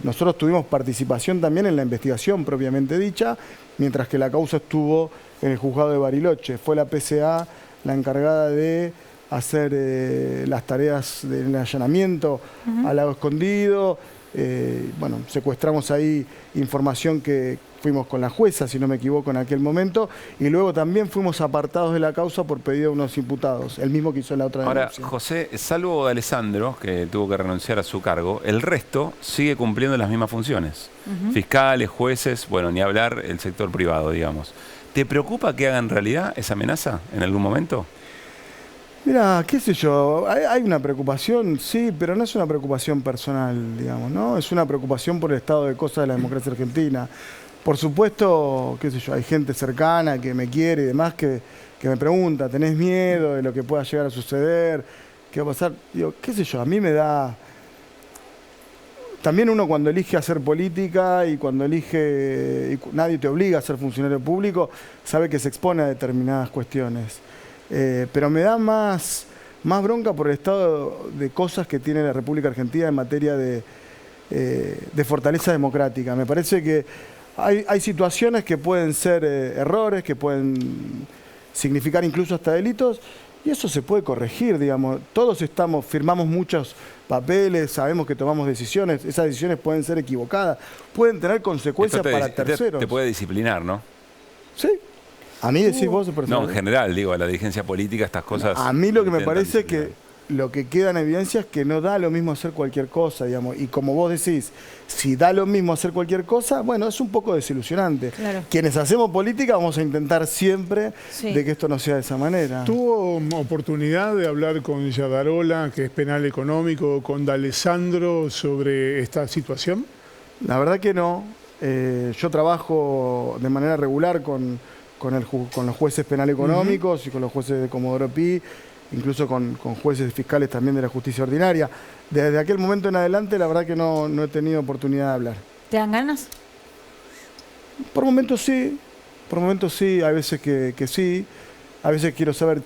nosotros tuvimos participación también en la investigación propiamente dicha, mientras que la causa estuvo en el juzgado de Bariloche. Fue la PCA la encargada de hacer las tareas del allanamiento al Lago Escondido. Bueno, secuestramos ahí información que fuimos con la jueza, si no me equivoco, en aquel momento, y luego también fuimos apartados de la causa por pedido de unos imputados, el mismo que hizo en la otra denuncia. Ahora, José, salvo de Alessandro, que tuvo que renunciar a su cargo, el resto sigue cumpliendo las mismas funciones. Fiscales, jueces, bueno, ni hablar el sector privado, digamos. ¿Te preocupa que hagan realidad esa amenaza en algún momento? Mira, qué sé yo, hay una preocupación, sí, pero no es una preocupación personal, digamos, ¿no? Es una preocupación por el estado de cosas de la democracia argentina. Por supuesto, qué sé yo, hay gente cercana que me quiere y demás que me pregunta, ¿tenés miedo de lo que pueda llegar a suceder? ¿Qué va a pasar? Digo, qué sé yo, a mí me da... También uno cuando elige hacer política y cuando elige... y nadie te obliga a ser funcionario público, sabe que se expone a determinadas cuestiones. Pero me da más bronca por el estado de cosas que tiene la República Argentina en materia de fortaleza democrática. Me parece que hay situaciones que pueden ser errores, que pueden significar incluso hasta delitos, y eso se puede corregir, digamos. Todos firmamos muchos papeles, sabemos que tomamos decisiones, esas decisiones pueden ser equivocadas, pueden tener consecuencias para terceros. Te puede disciplinar, ¿no? Sí. A mí decís vos... No, en general, digo, a la dirigencia política estas cosas... A mí lo que me parece que lo que queda en evidencia es que no da lo mismo hacer cualquier cosa, digamos. Y como vos decís, si da lo mismo hacer cualquier cosa, bueno, es un poco desilusionante. Claro. Quienes hacemos política vamos a intentar siempre de que esto no sea de esa manera. ¿Tuvo oportunidad de hablar con Yadarola, que es penal económico, con D'Alessandro sobre esta situación? La verdad que no. Yo trabajo de manera regular con los jueces penal económicos y con los jueces de Comodoro Pi, incluso con jueces fiscales también de la justicia ordinaria. Desde aquel momento en adelante, la verdad que no he tenido oportunidad de hablar. ¿Te dan ganas? Por momentos sí, hay veces que sí, a veces quiero saber,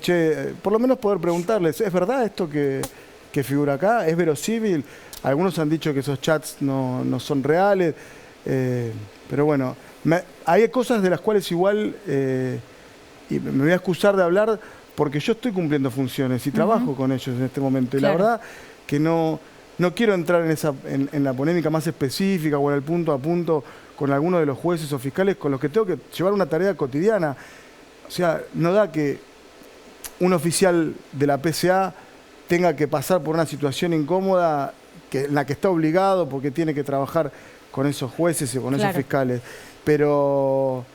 por lo menos poder preguntarles, ¿es verdad esto que figura acá? ¿Es verosímil? Algunos han dicho que esos chats no son reales, pero bueno, hay cosas de las cuales igual, y me voy a excusar de hablar, porque yo estoy cumpliendo funciones y trabajo con ellos en este momento. Y la verdad que no quiero entrar en la polémica más específica o en el punto a punto con alguno de los jueces o fiscales con los que tengo que llevar una tarea cotidiana. O sea, no da que un oficial de la PCA tenga que pasar por una situación incómoda en la que está obligado porque tiene que trabajar con esos jueces y con esos fiscales. Pero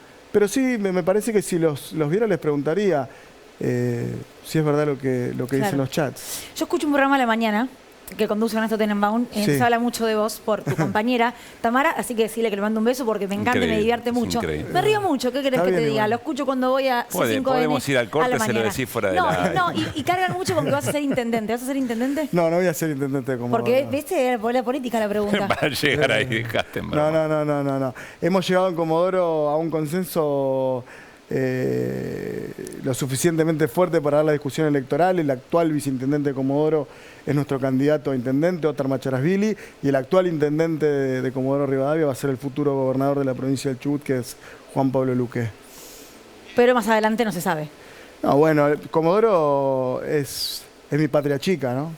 sí, me parece que si los viera les preguntaría si es verdad lo que dicen los chats. Yo escucho un programa a la mañana que conduce Ernesto Tenenbaum, se habla mucho de vos por tu compañera Tamara, así que decirle que le mando un beso porque me encanta y me divierte mucho. Me río mucho, ¿qué querés que te diga? Lo escucho cuando voy a C5N. Podemos ir al corte, se lo decís fuera de la... No, y cargan mucho con que vas a ser intendente. ¿Vas a ser intendente? No voy a ser intendente de Comodoro. Porque, viste, por la política la pregunta. Para llegar ahí, dejaste en broma. No. Hemos llegado en Comodoro a un consenso lo suficientemente fuerte para dar la discusión electoral. El actual viceintendente de Comodoro es nuestro candidato a intendente, Óscar Macharasvili, y el actual intendente de Comodoro Rivadavia va a ser el futuro gobernador de la provincia del Chubut, que es Juan Pablo Luque. Pero más adelante no se sabe. No, bueno, Comodoro es mi patria chica, ¿no?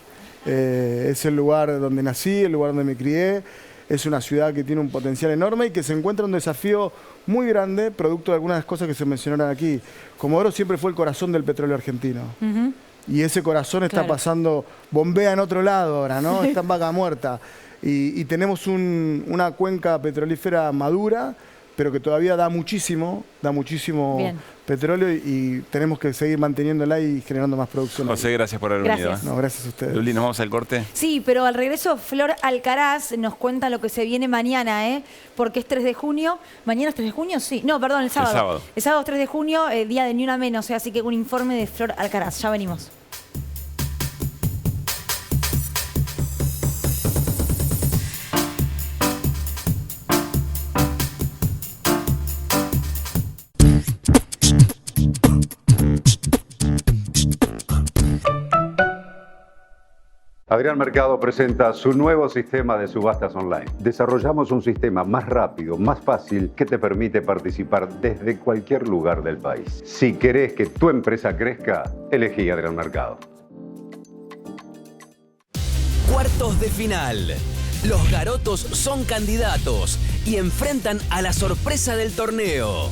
Es el lugar donde nací, el lugar donde me crié. Es una ciudad que tiene un potencial enorme y que se encuentra un desafío muy grande, producto de algunas cosas que se mencionaron aquí. Comodoro siempre fue el corazón del petróleo argentino. Y ese corazón está pasando, bombea en otro lado ahora, ¿no? Está en vaca muerta. Y tenemos una cuenca petrolífera madura, pero que todavía da muchísimo petróleo y tenemos que seguir manteniéndola y generando más producción. José, gracias por haber venido. No, gracias a ustedes. Luli, ¿nos vamos al corte? Sí, pero al regreso Flor Alcaraz nos cuenta lo que se viene mañana, porque es 3 de junio. ¿Mañana es 3 de junio? Sí. No, perdón, el sábado. El sábado es 3 de junio, día de Ni Una Menos, así que un informe de Flor Alcaraz. Ya venimos. Adrián Mercado presenta su nuevo sistema de subastas online. Desarrollamos un sistema más rápido, más fácil, que te permite participar desde cualquier lugar del país. Si querés que tu empresa crezca, elegí Adrián Mercado. Cuartos de final. Los garotos son candidatos y enfrentan a la sorpresa del torneo.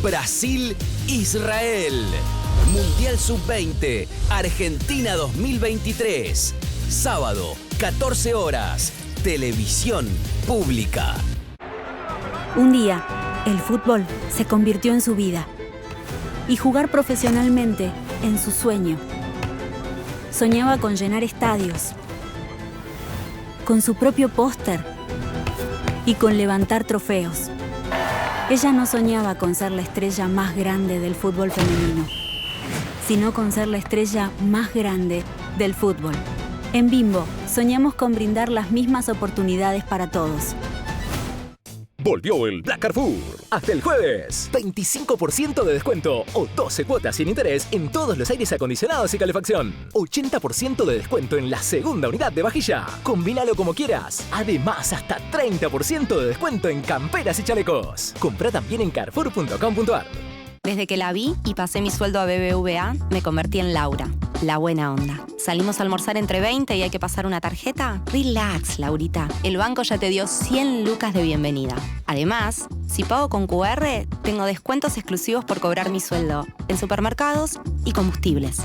Brasil-Israel. Mundial Sub-20. Argentina 2023. Sábado, 14 horas. Televisión Pública. Un día, el fútbol se convirtió en su vida. Y jugar profesionalmente en su sueño. Soñaba con llenar estadios, con su propio póster y con levantar trofeos. Ella no soñaba con ser la estrella más grande del fútbol femenino, sino con ser la estrella más grande del fútbol. En Bimbo, soñamos con brindar las mismas oportunidades para todos. Volvió el Black Carrefour. Hasta el jueves. 25% de descuento o 12 cuotas sin interés en todos los aires acondicionados y calefacción. 80% de descuento en la segunda unidad de vajilla. Combínalo como quieras. Además, hasta 30% de descuento en camperas y chalecos. Comprá también en carrefour.com.ar. Desde que la vi y pasé mi sueldo a BBVA, me convertí en Laura, la buena onda. Salimos a almorzar entre 20 y hay que pasar una tarjeta. Relax, Laurita. El banco ya te dio 100 lucas de bienvenida. Además, si pago con QR, tengo descuentos exclusivos por cobrar mi sueldo en supermercados y combustibles.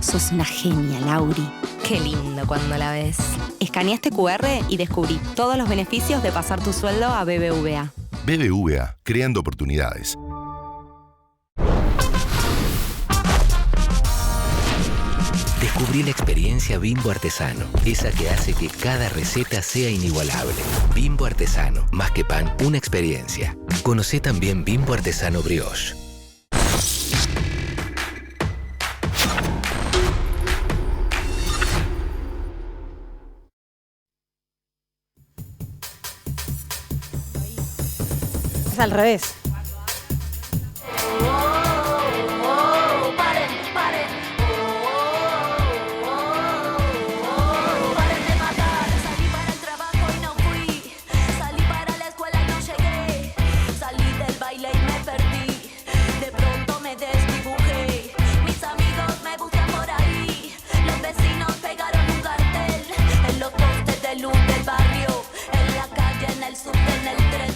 Sos una genia, Lauri. Qué lindo cuando la ves. Escaneé este QR y descubrí todos los beneficios de pasar tu sueldo a BBVA. BBVA, creando oportunidades. Descubrí la experiencia Bimbo Artesano, esa que hace que cada receta sea inigualable. Bimbo Artesano, más que pan, una experiencia. Conocé también Bimbo Artesano Brioche. Es al revés.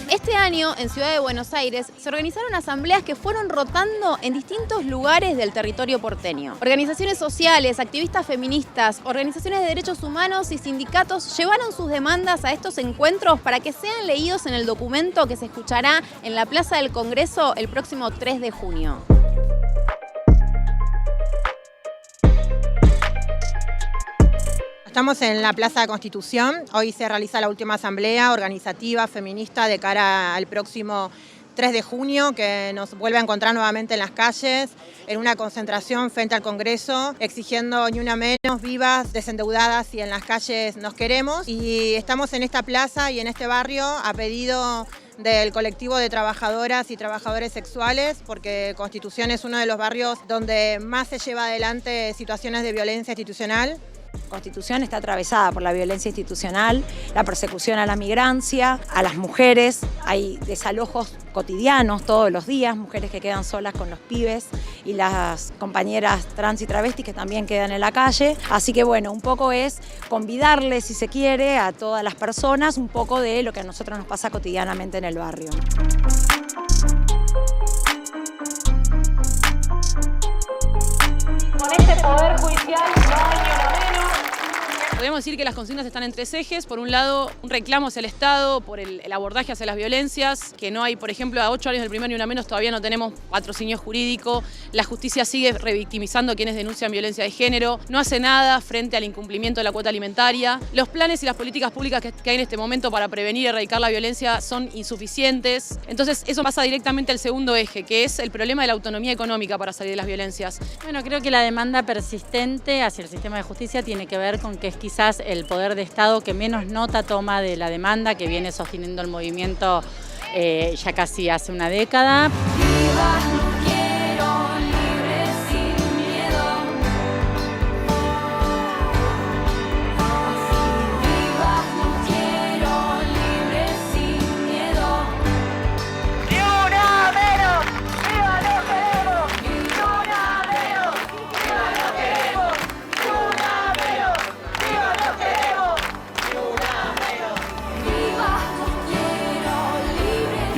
Este año, en Ciudad de Buenos Aires, se organizaron asambleas que fueron rotando en distintos lugares del territorio porteño. Organizaciones sociales, activistas feministas, organizaciones de derechos humanos y sindicatos llevaron sus demandas a estos encuentros para que sean leídos en el documento que se escuchará en la Plaza del Congreso el próximo 3 de junio. Estamos en la Plaza de Constitución. Hoy se realiza la última asamblea organizativa feminista de cara al próximo 3 de junio, que nos vuelve a encontrar nuevamente en las calles, en una concentración frente al Congreso, exigiendo ni una menos, vivas, desendeudadas y en las calles nos queremos. Y estamos en esta plaza y en este barrio a pedido del colectivo de trabajadoras y trabajadores sexuales, porque Constitución es uno de los barrios donde más se lleva adelante situaciones de violencia institucional. Constitución está atravesada por la violencia institucional, la persecución a la migrancia, a las mujeres. Hay desalojos cotidianos todos los días, mujeres que quedan solas con los pibes y las compañeras trans y travestis que también quedan en la calle. Así que bueno, un poco es convidarles, si se quiere, a todas las personas un poco de lo que a nosotros nos pasa cotidianamente en el barrio. Con este poder judicial no hay ni una menos. Podríamos decir que las consignas están en 3 ejes. Por un lado, un reclamo hacia el Estado por el abordaje hacia las violencias, que no hay, por ejemplo, a 8 años del primer ni una menos, todavía no tenemos patrocinio jurídico. La justicia sigue revictimizando a quienes denuncian violencia de género. No hace nada frente al incumplimiento de la cuota alimentaria. Los planes y las políticas públicas que hay en este momento para prevenir y erradicar la violencia son insuficientes. Entonces, eso pasa directamente al segundo eje, que es el problema de la autonomía económica para salir de las violencias. Bueno, creo que la demanda persistente hacia el sistema de justicia tiene que ver con que es quizás el poder de Estado que menos nota toma de la demanda que viene sosteniendo el movimiento ya casi hace una década.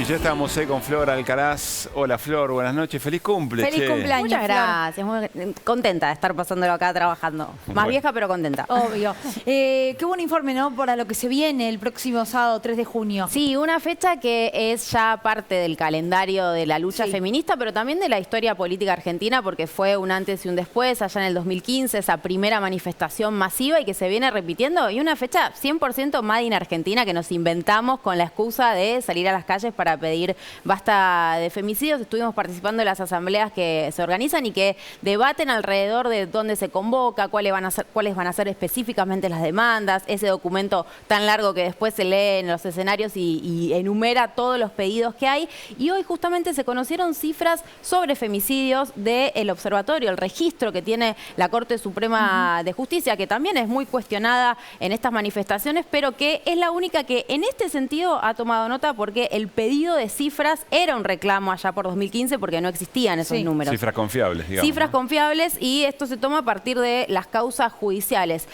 Ya estamos con Flor Alcaraz. Hola Flor, buenas noches, feliz cumple. Feliz cumpleaños. Muchas gracias, muy contenta de estar pasándolo acá trabajando. Más vieja pero contenta. Obvio. Qué buen informe, ¿no? Para lo que se viene el próximo sábado 3 de junio. Sí, una fecha que es ya parte del calendario de la lucha feminista, pero también de la historia política argentina, porque fue un antes y un después, allá en el 2015, esa primera manifestación masiva y que se viene repitiendo. Y una fecha 100% made in Argentina que nos inventamos con la excusa de salir a las calles para pedir basta de femicidios. Estuvimos participando en las asambleas que se organizan y que debaten alrededor de dónde se convoca, cuáles van a ser específicamente las demandas, ese documento tan largo que después se lee en los escenarios y enumera todos los pedidos que hay. Y hoy justamente se conocieron cifras sobre femicidios del observatorio, el registro que tiene la Corte Suprema de Justicia, que también es muy cuestionada en estas manifestaciones, pero que es la única que en este sentido ha tomado nota, porque el pedido de cifras era un reclamo allá por 2015 porque no existían esos números. Cifras confiables, digamos. Cifras confiables, y esto se toma a partir de las causas judiciales.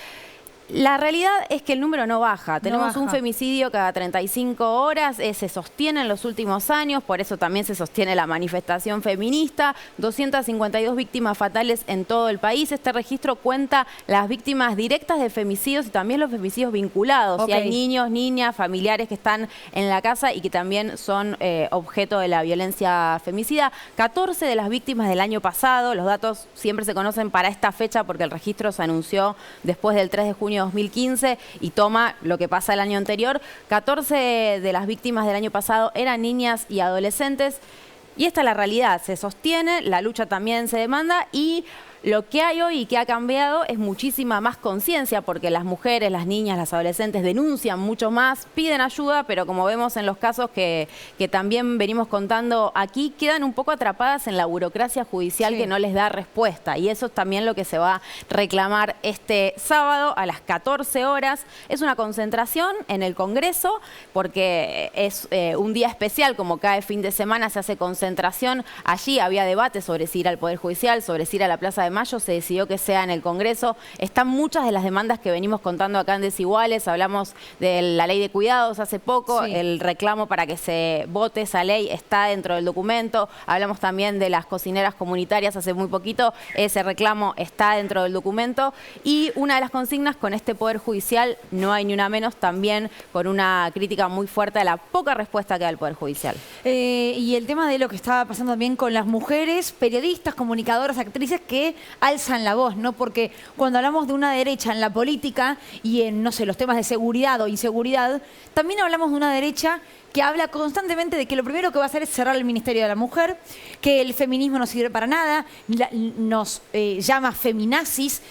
La realidad es que el número no baja. Tenemos un femicidio cada 35 horas, se sostiene en los últimos años, por eso también se sostiene la manifestación feminista. 252 víctimas fatales en todo el país. Este registro cuenta las víctimas directas de femicidios y también los femicidios vinculados. Y hay niños, niñas, familiares que están en la casa y que también son objeto de la violencia femicida. 14 de las víctimas del año pasado, los datos siempre se conocen para esta fecha porque el registro se anunció después del 3 de junio 2015 y toma lo que pasa el año anterior. 14 de las víctimas del año pasado eran niñas y adolescentes. Y esta es la realidad, se sostiene, la lucha también se demanda, y lo que hay hoy y que ha cambiado es muchísima más conciencia, porque las mujeres, las niñas, las adolescentes denuncian mucho más, piden ayuda, pero como vemos en los casos que también venimos contando aquí, quedan un poco atrapadas en la burocracia judicial que no les da respuesta. Y eso es también lo que se va a reclamar este sábado a las 14 horas. Es una concentración en el Congreso, porque es un día especial, como cada fin de semana se hace concentración. Allí había debate sobre si ir al Poder Judicial, sobre si ir a la Plaza de Mayo, se decidió que sea en el Congreso. Están muchas de las demandas que venimos contando acá en Desiguales. Hablamos de la ley de cuidados hace poco, el reclamo para que se vote esa ley está dentro del documento. Hablamos también de las cocineras comunitarias hace muy poquito, ese reclamo está dentro del documento. Y una de las consignas con este Poder Judicial, no hay ni una menos, también con una crítica muy fuerte a la poca respuesta que da el Poder Judicial. Y el tema de lo que estaba pasando también con las mujeres, periodistas, comunicadoras, actrices que qué alzan la voz, ¿no? Porque cuando hablamos de una derecha en la política y en, no sé, los temas de seguridad o inseguridad, también hablamos de una derecha que habla constantemente de que lo primero que va a hacer es cerrar el Ministerio de la Mujer, que el feminismo no sirve para nada, nos llama feminazis,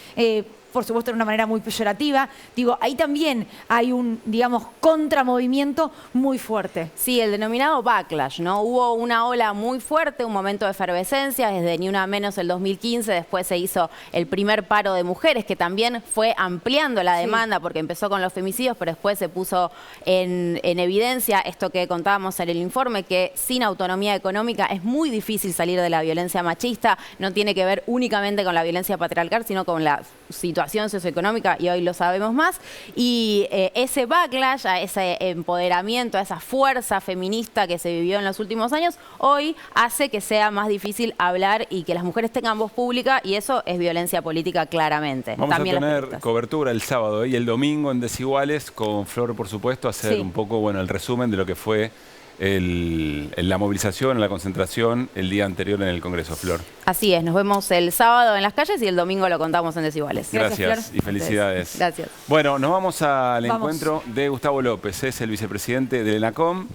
por supuesto de una manera muy peyorativa. Digo, ahí también hay un, digamos, contramovimiento muy fuerte. Sí, el denominado backlash, ¿no? Hubo una ola muy fuerte, un momento de efervescencia, desde Ni Una Menos el 2015, después se hizo el primer paro de mujeres, que también fue ampliando la demanda, porque empezó con los femicidios, pero después se puso en evidencia esto que contábamos en el informe, que sin autonomía económica es muy difícil salir de la violencia machista, no tiene que ver únicamente con la violencia patriarcal, sino con la situación socioeconómica, y hoy lo sabemos más, y ese backlash, a ese empoderamiento, a esa fuerza feminista que se vivió en los últimos años, hoy hace que sea más difícil hablar y que las mujeres tengan voz pública, y eso es violencia política claramente. Vamos también a tener cobertura el sábado y el domingo en Desiguales, con Flor, por supuesto, hacer un poco, bueno, el resumen de lo que fue la movilización, la concentración el día anterior en el Congreso. Flor. Así es, nos vemos el sábado en las calles y el domingo lo contamos en Desiguales. Gracias y felicidades. Gracias. Bueno, nos vamos al encuentro de Gustavo López, es el vicepresidente del ENACOM,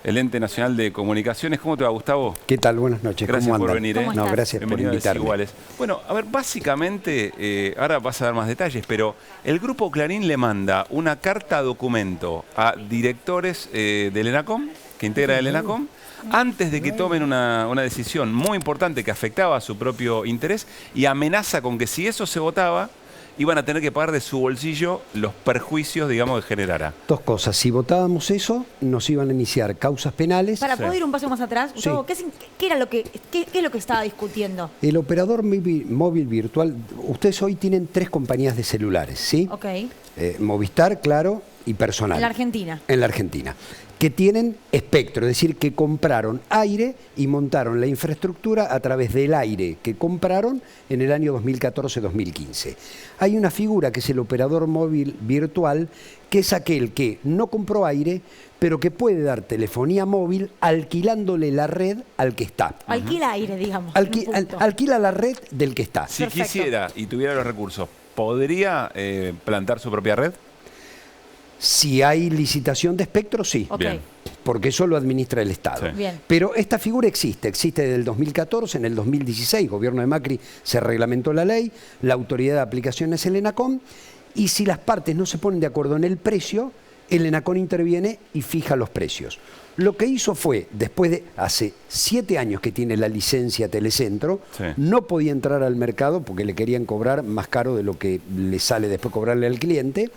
el Ente Nacional de Comunicaciones. ¿Cómo te va, Gustavo? ¿Qué tal? Buenas noches. Gracias ¿Cómo por andan? venir. No, gracias por invitarme. Desiguales. Bueno, a ver, básicamente, ahora vas a dar más detalles, pero el Grupo Clarín le manda una carta documento a directores del ENACOM, que integra el ENACOM, antes de que tomen una decisión muy importante que afectaba a su propio interés, y amenaza con que si eso se votaba, iban a tener que pagar de su bolsillo los perjuicios, digamos, que generara. Dos cosas. Si votábamos eso, nos iban a iniciar causas penales. Para poder ir un paso más atrás, Gustavo, ¿qué es lo que estaba discutiendo? El operador móvil virtual, ustedes hoy tienen 3 compañías de celulares, ¿sí? Ok. Movistar, Claro y Personal. En la Argentina. En la Argentina. Que tienen espectro, es decir, que compraron aire y montaron la infraestructura a través del aire que compraron en el año 2014-2015. Hay una figura que es el operador móvil virtual, que es aquel que no compró aire, pero que puede dar telefonía móvil alquilándole la red al que está. Alquila aire, digamos. Alquila la red del que está. Si quisiera y tuviera los recursos, ¿podría plantar su propia red? Si hay licitación de espectro, sí. Okay. Porque eso lo administra el Estado. Sí. Pero esta figura existe desde el 2014, en el 2016, gobierno de Macri, se reglamentó la ley, la autoridad de aplicación es el ENACOM, y si las partes no se ponen de acuerdo en el precio, el ENACOM interviene y fija los precios. Lo que hizo fue, después de hace 7 años que tiene la licencia Telecentro, no podía entrar al mercado porque le querían cobrar más caro de lo que le sale después cobrarle al cliente,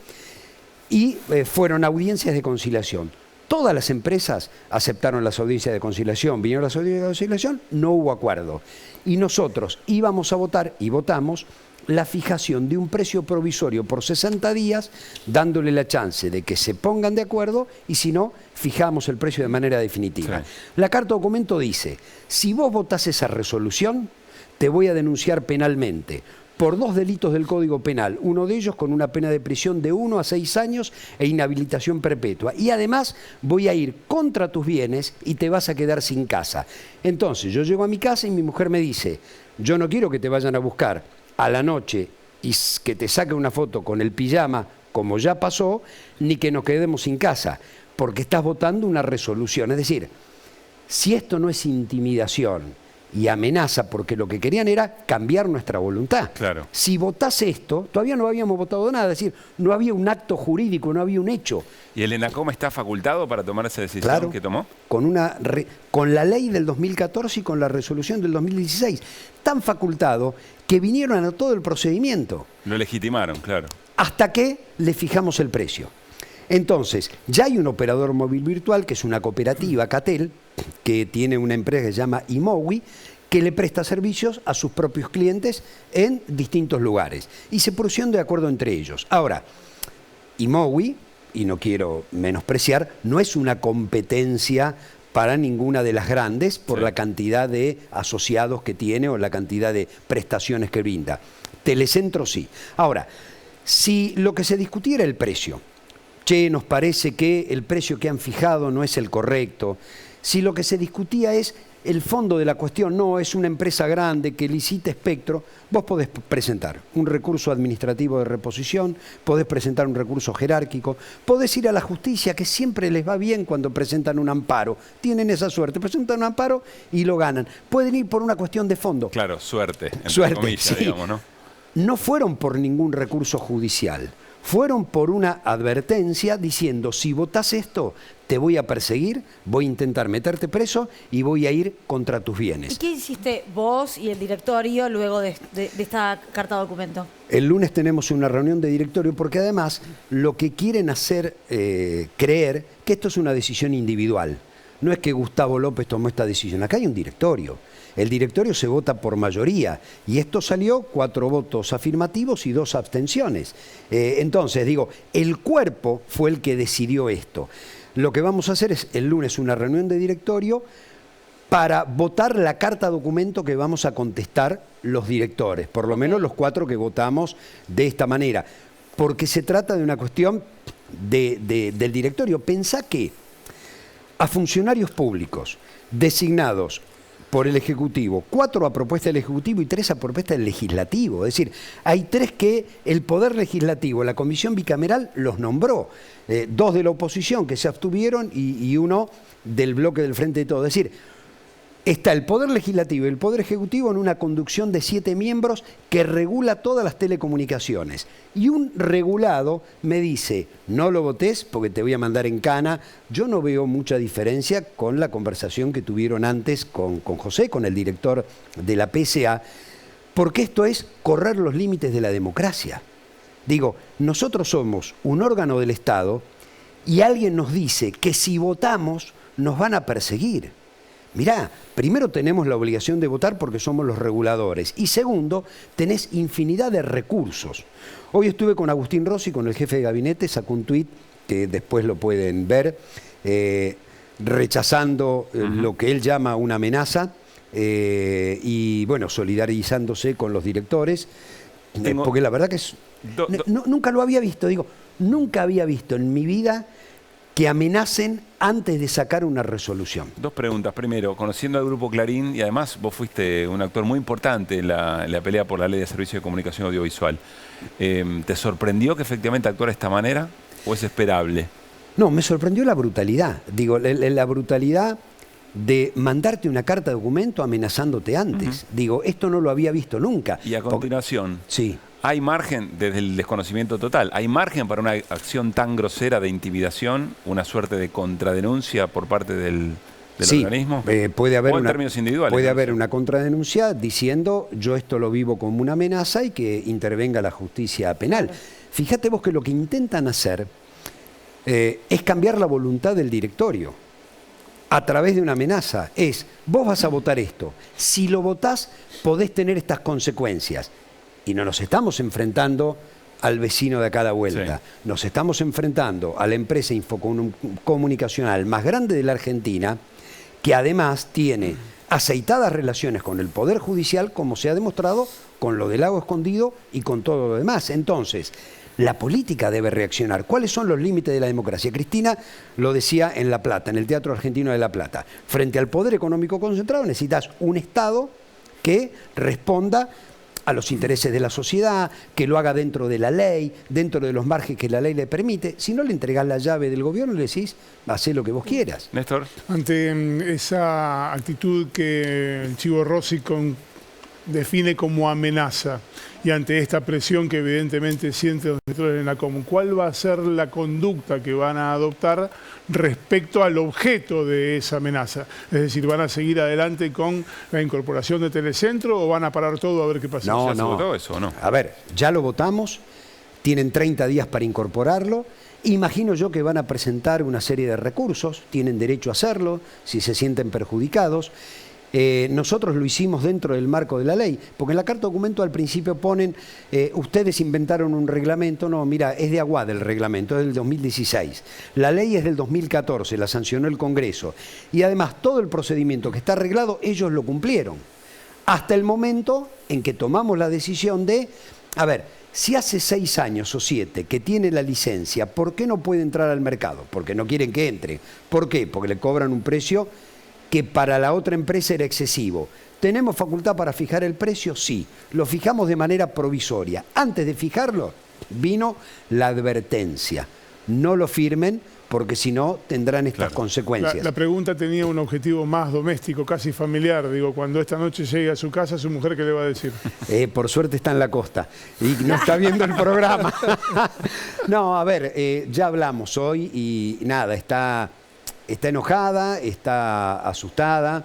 y fueron audiencias de conciliación. Todas las empresas aceptaron las audiencias de conciliación, vinieron las audiencias de conciliación, no hubo acuerdo. Y nosotros íbamos a votar, y votamos, la fijación de un precio provisorio por 60 días, dándole la chance de que se pongan de acuerdo, y si no, fijamos el precio de manera definitiva. La carta documento dice, si vos votás esa resolución, te voy a denunciar penalmente por 2 delitos del Código Penal, uno de ellos con una pena de prisión de 1 a 6 años e inhabilitación perpetua. Y además voy a ir contra tus bienes y te vas a quedar sin casa. Entonces yo llego a mi casa y mi mujer me dice, yo no quiero que te vayan a buscar a la noche y que te saque una foto con el pijama, como ya pasó, ni que nos quedemos sin casa, porque estás votando una resolución. Es decir, si esto no es intimidación y amenaza, porque lo que querían era cambiar nuestra voluntad. Claro. Si votase esto, todavía no habíamos votado nada, es decir, no había un acto jurídico, no había un hecho. ¿Y el ENACOM está facultado para tomar esa decisión que tomó? Con la ley del 2014 y con la resolución del 2016. Tan facultado que vinieron a todo el procedimiento. Lo legitimaron, claro. Hasta que le fijamos el precio. Entonces, ya hay un operador móvil virtual, que es una cooperativa, Catel, que tiene una empresa que se llama Imowi, que le presta servicios a sus propios clientes en distintos lugares. Y se pusieron de acuerdo entre ellos. Ahora, Imowi, y no quiero menospreciar, no es una competencia para ninguna de las grandes por la cantidad de asociados que tiene o la cantidad de prestaciones que brinda. Telecentro sí. Ahora, si lo que se discutía era el precio, nos parece que el precio que han fijado no es el correcto. Si lo que se discutía es el fondo de la cuestión no es una empresa grande que licita espectro, vos podés presentar un recurso administrativo de reposición, podés presentar un recurso jerárquico, podés ir a la justicia, que siempre les va bien cuando presentan un amparo. Tienen esa suerte, presentan un amparo y lo ganan. Pueden ir por una cuestión de fondo. Claro, suerte, entre Suerte, comillas, sí. digamos, ¿no? No fueron por ningún recurso judicial. Fueron por una advertencia diciendo, si votás esto, te voy a perseguir, voy a intentar meterte preso y voy a ir contra tus ¿Y bienes. qué hiciste vos y el directorio luego de esta carta documento? El lunes tenemos una reunión de directorio porque además lo que quieren hacer creer que esto es una decisión individual. No es que Gustavo López tomó esta decisión, acá hay un directorio. El directorio se vota por mayoría y esto salió 4 votos afirmativos y 2 abstenciones. Entonces, digo, el cuerpo fue el que decidió esto. Lo que vamos a hacer es el lunes una reunión de directorio para votar la carta documento que vamos a contestar los directores, por lo menos los 4 que votamos de esta manera, porque se trata de una cuestión del directorio. Pensá que a funcionarios públicos designados por el Ejecutivo, 4 a propuesta del Ejecutivo y 3 a propuesta del Legislativo. Es decir, hay 3 que el Poder Legislativo, la Comisión Bicameral, los nombró. 2 de la oposición que se abstuvieron y 1 del bloque del Frente de Todos. Es decir, está el Poder Legislativo y el Poder Ejecutivo en una conducción de 7 miembros que regula todas las telecomunicaciones. Y un regulado me dice, no lo votés porque te voy a mandar en cana. Yo no veo mucha diferencia con la conversación que tuvieron antes con José, con el director de la PSA, porque esto es correr los límites de la democracia. Digo, nosotros somos un órgano del Estado y alguien nos dice que si votamos nos van a perseguir. Mirá, primero tenemos la obligación de votar porque somos los reguladores y segundo, tenés infinidad de recursos. Hoy estuve con Agustín Rossi, con el jefe de gabinete, sacó un tuit que después lo pueden ver, rechazando lo que él llama una amenaza y bueno, solidarizándose con los directores, porque la verdad que es, nunca lo había visto, digo, nunca había visto en mi vida que amenacen antes de sacar una resolución. 2 preguntas. Primero, conociendo al Grupo Clarín, y además vos fuiste un actor muy importante en la pelea por la Ley de Servicio de Comunicación Audiovisual, ¿te sorprendió que efectivamente actuara de esta manera o es esperable? No, me sorprendió la brutalidad. Digo, la brutalidad de mandarte una carta de documento amenazándote antes. Digo, esto no lo había visto nunca. Y a continuación, sí. ¿Hay margen, desde el desconocimiento total, hay margen para una acción tan grosera de intimidación, una suerte de contradenuncia por parte del organismo? Puede haber, en términos individuales, puede haber una contradenuncia diciendo yo esto lo vivo como una amenaza y que intervenga la justicia penal. Claro. Fíjate vos que lo que intentan hacer es cambiar la voluntad del directorio a través de una amenaza. Es, vos vas a votar esto, si lo votás podés tener estas consecuencias. Y no nos estamos enfrentando al vecino de acá a la vuelta. Sí. Nos estamos enfrentando a la empresa infocomunicacional más grande de la Argentina, que además tiene aceitadas relaciones con el Poder Judicial, como se ha demostrado con lo del Lago Escondido y con todo lo demás. Entonces, la política debe reaccionar. ¿Cuáles son los límites de la democracia? Cristina lo decía en La Plata, en el Teatro Argentino de La Plata. Frente al poder económico concentrado necesitas un Estado que responda a los intereses de la sociedad, que lo haga dentro de la ley, dentro de los márgenes que la ley le permite. Si no le entregás la llave del gobierno, le decís, hacé lo que vos quieras. Néstor. Ante esa actitud que el Chivo Rossi define como amenaza y ante esta presión que evidentemente sienten los directores de ENACOM, ¿cuál va a ser la conducta que van a adoptar respecto al objeto de esa amenaza? Es decir, ¿van a seguir adelante con la incorporación de Telecentro o van a parar todo a ver qué pasa? No, ¿Ya se votó eso o no? A ver, ya lo votamos, tienen 30 días para incorporarlo. Imagino yo que van a presentar una serie de recursos, tienen derecho a hacerlo, si se sienten perjudicados. Nosotros lo hicimos dentro del marco de la ley, porque en la carta documento al principio ponen, ustedes inventaron un reglamento. No, mira, es de Aguada el reglamento, es del 2016. La ley es del 2014, la sancionó el Congreso. Y además todo el procedimiento que está arreglado, ellos lo cumplieron. Hasta el momento en que tomamos la decisión de, a ver, si hace 6 años o 7 que tiene la licencia, ¿por qué no puede entrar al mercado? Porque no quieren que entre. ¿Por qué? Porque le cobran un precio que para la otra empresa era excesivo. ¿Tenemos facultad para fijar el precio? Sí. Lo fijamos de manera provisoria. Antes de fijarlo, vino la advertencia. No lo firmen porque si no tendrán estas consecuencias. La pregunta tenía un objetivo más doméstico, casi familiar. Digo, cuando esta noche llegue a su casa, ¿su mujer qué le va a decir? Por suerte está en la costa y no está viendo el programa. No, a ver, ya hablamos hoy y nada, está enojada, está asustada,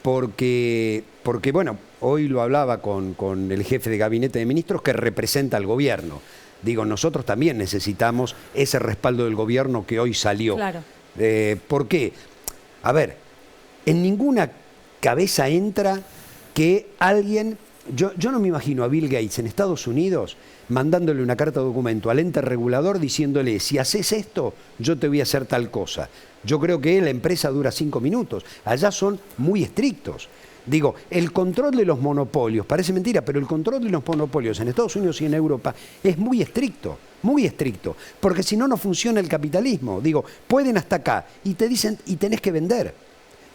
porque bueno, hoy lo hablaba con el jefe de gabinete de ministros que representa al gobierno. Digo, nosotros también necesitamos ese respaldo del gobierno que hoy salió. Claro. ¿Por qué? A ver, en ninguna cabeza entra que alguien... Yo no me imagino a Bill Gates en Estados Unidos mandándole una carta de documento al ente regulador diciéndole, si haces esto, yo te voy a hacer tal cosa. Yo creo que la empresa dura 5 minutos. Allá son muy estrictos. Digo, el control de los monopolios, parece mentira, pero el control de los monopolios en Estados Unidos y en Europa es muy estricto, porque si no, no funciona el capitalismo. Digo, pueden hasta acá y te dicen, y tenés que vender.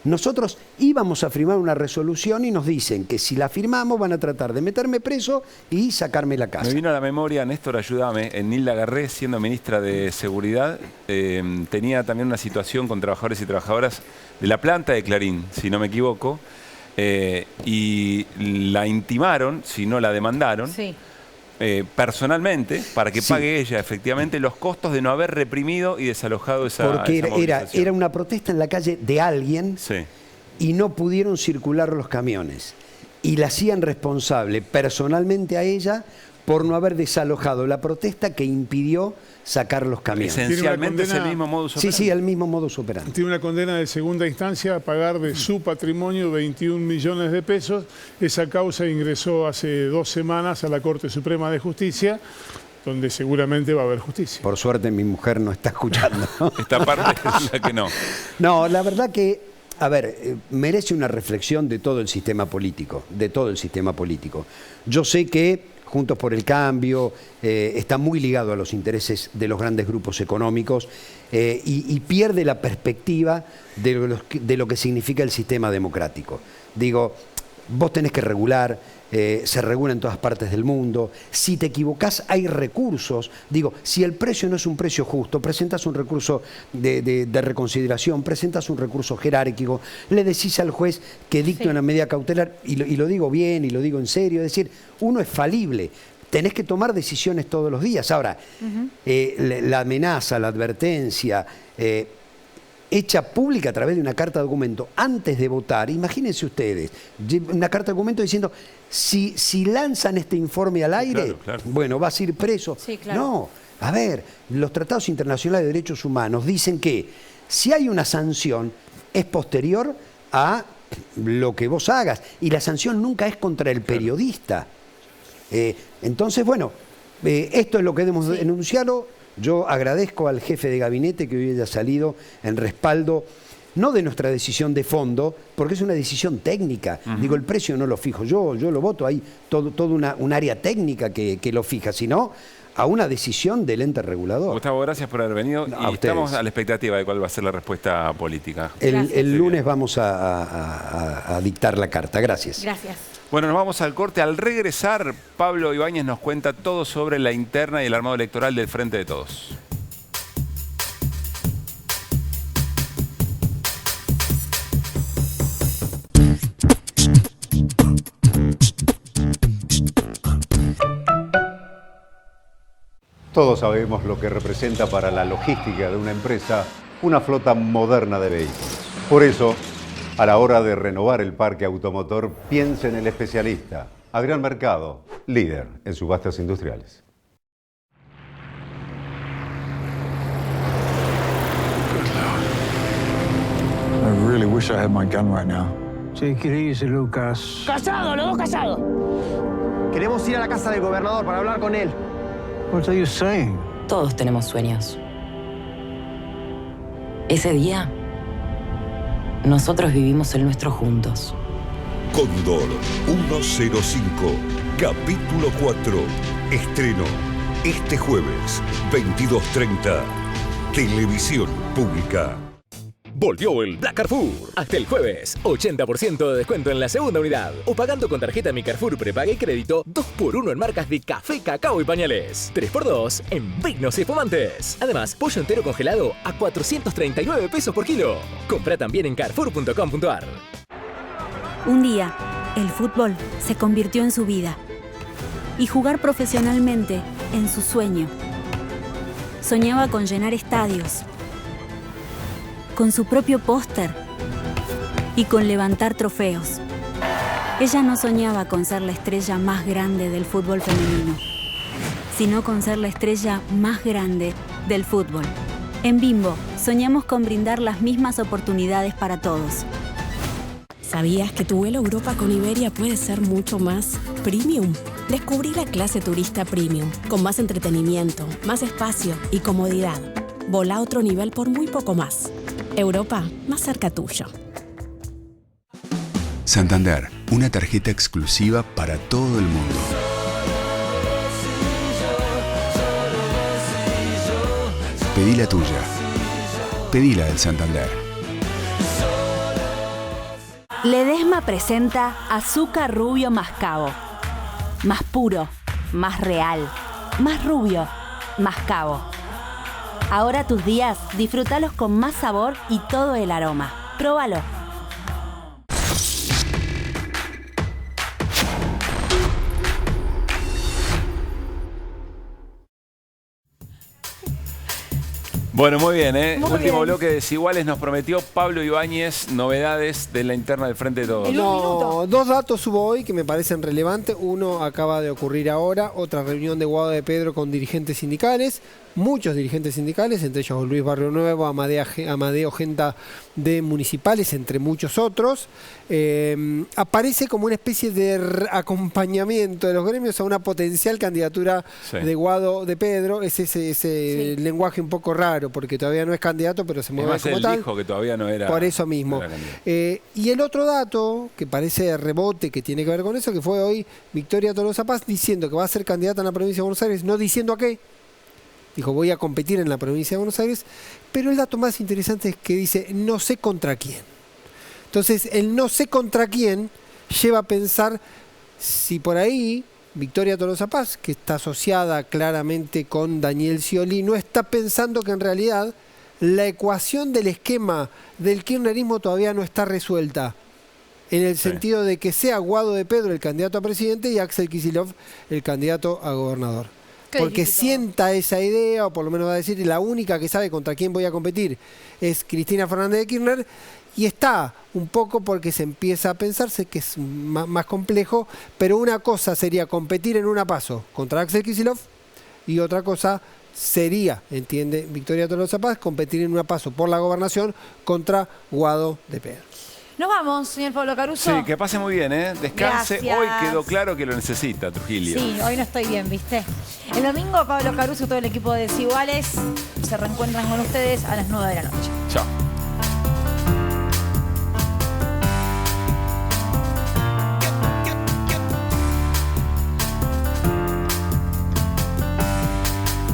Nosotros íbamos a firmar una resolución y nos dicen que si la firmamos van a tratar de meterme preso y sacarme la casa. Me vino a la memoria, Néstor, ayúdame, Nilda Garré, siendo ministra de Seguridad, tenía también una situación con trabajadores y trabajadoras de la planta de Clarín, si no me equivoco, y la intimaron, si no la demandaron, personalmente, para que pague ella efectivamente los costos de no haber reprimido y desalojado esa movilización. Era una protesta en la calle de alguien y no pudieron circular los camiones. Y la hacían responsable personalmente a ella por no haber desalojado la protesta que impidió sacar los camiones. Esencialmente es el mismo modus operandi. Sí, el mismo modus operandi. Tiene una condena de segunda instancia a pagar de su patrimonio 21 millones de pesos. Esa causa ingresó hace 2 semanas a la Corte Suprema de Justicia, donde seguramente va a haber justicia. Por suerte mi mujer no está escuchando. Esta parte es la que no. No, la verdad que, a ver, merece una reflexión de todo el sistema político, Yo sé que Juntos por el Cambio está muy ligado a los intereses de los grandes grupos económicos y pierde la perspectiva de lo que significa el sistema democrático. Digo, vos tenés que regular, se regula en todas partes del mundo. Si te equivocás, hay recursos. Digo, si el precio no es un precio justo, presentas un recurso de reconsideración, presentas un recurso jerárquico, le decís al juez que dicte una medida cautelar, y lo digo bien, y lo digo en serio, es decir, uno es falible. Tenés que tomar decisiones todos los días. Ahora, la amenaza, la advertencia... hecha pública a través de una carta de documento antes de votar, imagínense ustedes, una carta de documento diciendo, si lanzan este informe al aire, bueno, vas a ir preso. No, a ver, los tratados internacionales de derechos humanos dicen que si hay una sanción, es posterior a lo que vos hagas, y la sanción nunca es contra el periodista. Entonces, bueno, esto es lo que debemos denunciarlo. Yo agradezco al jefe de gabinete que hoy haya salido en respaldo, no de nuestra decisión de fondo, porque es una decisión técnica. Digo, el precio no lo fijo yo lo voto, hay todo un área técnica que lo fija, sino a una decisión del ente regulador. Gustavo, gracias por haber venido y estamos a la expectativa de cuál va a ser la respuesta política. El lunes vamos a dictar la carta. Gracias. Gracias. Bueno, nos vamos al corte. Al regresar, Pablo Ibáñez nos cuenta todo sobre la interna y el armado electoral del Frente de Todos. Todos sabemos lo que representa para la logística de una empresa una flota moderna de vehículos. Por eso, a la hora de renovar el parque automotor, piense en el especialista. Adrián Mercado, líder en subastas industriales. I really wish I had my gun right now. Take it easy, Lucas. ¡Casado! ¡Los dos casados! Queremos ir a la casa del gobernador para hablar con él. What are you saying? Todos tenemos sueños. Ese día, nosotros vivimos el nuestro juntos. Cóndor 105, capítulo 4. Estreno este jueves, 22:30. Televisión Pública. Volvió el Black Carrefour. Hasta el jueves, 80% de descuento en la segunda unidad. O pagando con tarjeta Mi Carrefour prepaga y crédito, 2x1 en marcas de café, cacao y pañales. 3x2 en vinos y espumantes. Además, pollo entero congelado a 439 pesos por kilo. Compra también en carrefour.com.ar. Un día, el fútbol se convirtió en su vida. Y jugar profesionalmente en su sueño. Soñaba con llenar estadios, con su propio póster y con levantar trofeos. Ella no soñaba con ser la estrella más grande del fútbol femenino, sino con ser la estrella más grande del fútbol. En Bimbo, soñamos con brindar las mismas oportunidades para todos. ¿Sabías que tu vuelo a Europa con Iberia puede ser mucho más premium? Descubrí la clase turista premium, con más entretenimiento, más espacio y comodidad. Volá a otro nivel por muy poco más. Europa, más cerca tuyo. Santander, una tarjeta exclusiva para todo el mundo. Pedí la tuya. Pedí la del Santander. Ledesma presenta Azúcar Rubio Mascabo. Más puro, más real, más rubio, más cabo. Ahora tus días, disfrútalos con más sabor y todo el aroma. Próbalo. Bueno, muy bien, ¿eh? Muy Último bien. bloque de Desiguales nos prometió Pablo Ibáñez novedades de la interna del Frente de Todos. No, dos datos hubo hoy que me parecen relevantes. Uno acaba de ocurrir ahora, otra reunión de Guado de Pedro con dirigentes sindicales, muchos dirigentes sindicales, entre ellos Luis Barrio Nuevo, Amadeo Genta de Municipales, entre muchos otros. Aparece como una especie de acompañamiento de los gremios a una potencial candidatura de Guado de Pedro. Es ese lenguaje un poco raro, porque todavía no es candidato, pero se mueve como tal. Dijo que todavía no era. Por eso mismo. Y el otro dato, que parece rebote, que tiene que ver con eso, que fue hoy Victoria Tolosa Paz diciendo que va a ser candidata en la provincia de Buenos Aires, no diciendo a qué. Dijo, voy a competir en la provincia de Buenos Aires, pero el dato más interesante es que dice, no sé contra quién. Entonces, el no sé contra quién lleva a pensar si por ahí Victoria Tolosa Paz, que está asociada claramente con Daniel Scioli, no está pensando que en realidad la ecuación del esquema del kirchnerismo todavía no está resuelta, en el sentido de que sea Guado de Pedro el candidato a presidente y Axel Kicillof el candidato a gobernador. Porque sienta esa idea, o por lo menos va a decir, la única que sabe contra quién voy a competir es Cristina Fernández de Kirchner, y está un poco porque se empieza a pensarse que es más complejo, pero una cosa sería competir en una PASO contra Axel Kicillof, y otra cosa sería, entiende Victoria Tolosa Paz, competir en una PASO por la gobernación contra Guado de Pedro. Nos vamos, señor Pablo Caruso. Sí, que pase muy bien, ¿eh? Descanse. Gracias. Hoy quedó claro que lo necesita, Trujillo. Sí, hoy no estoy bien, ¿viste? El domingo, Pablo Caruso y todo el equipo de Desiguales se reencuentran con ustedes a las 9 de la noche. Chao.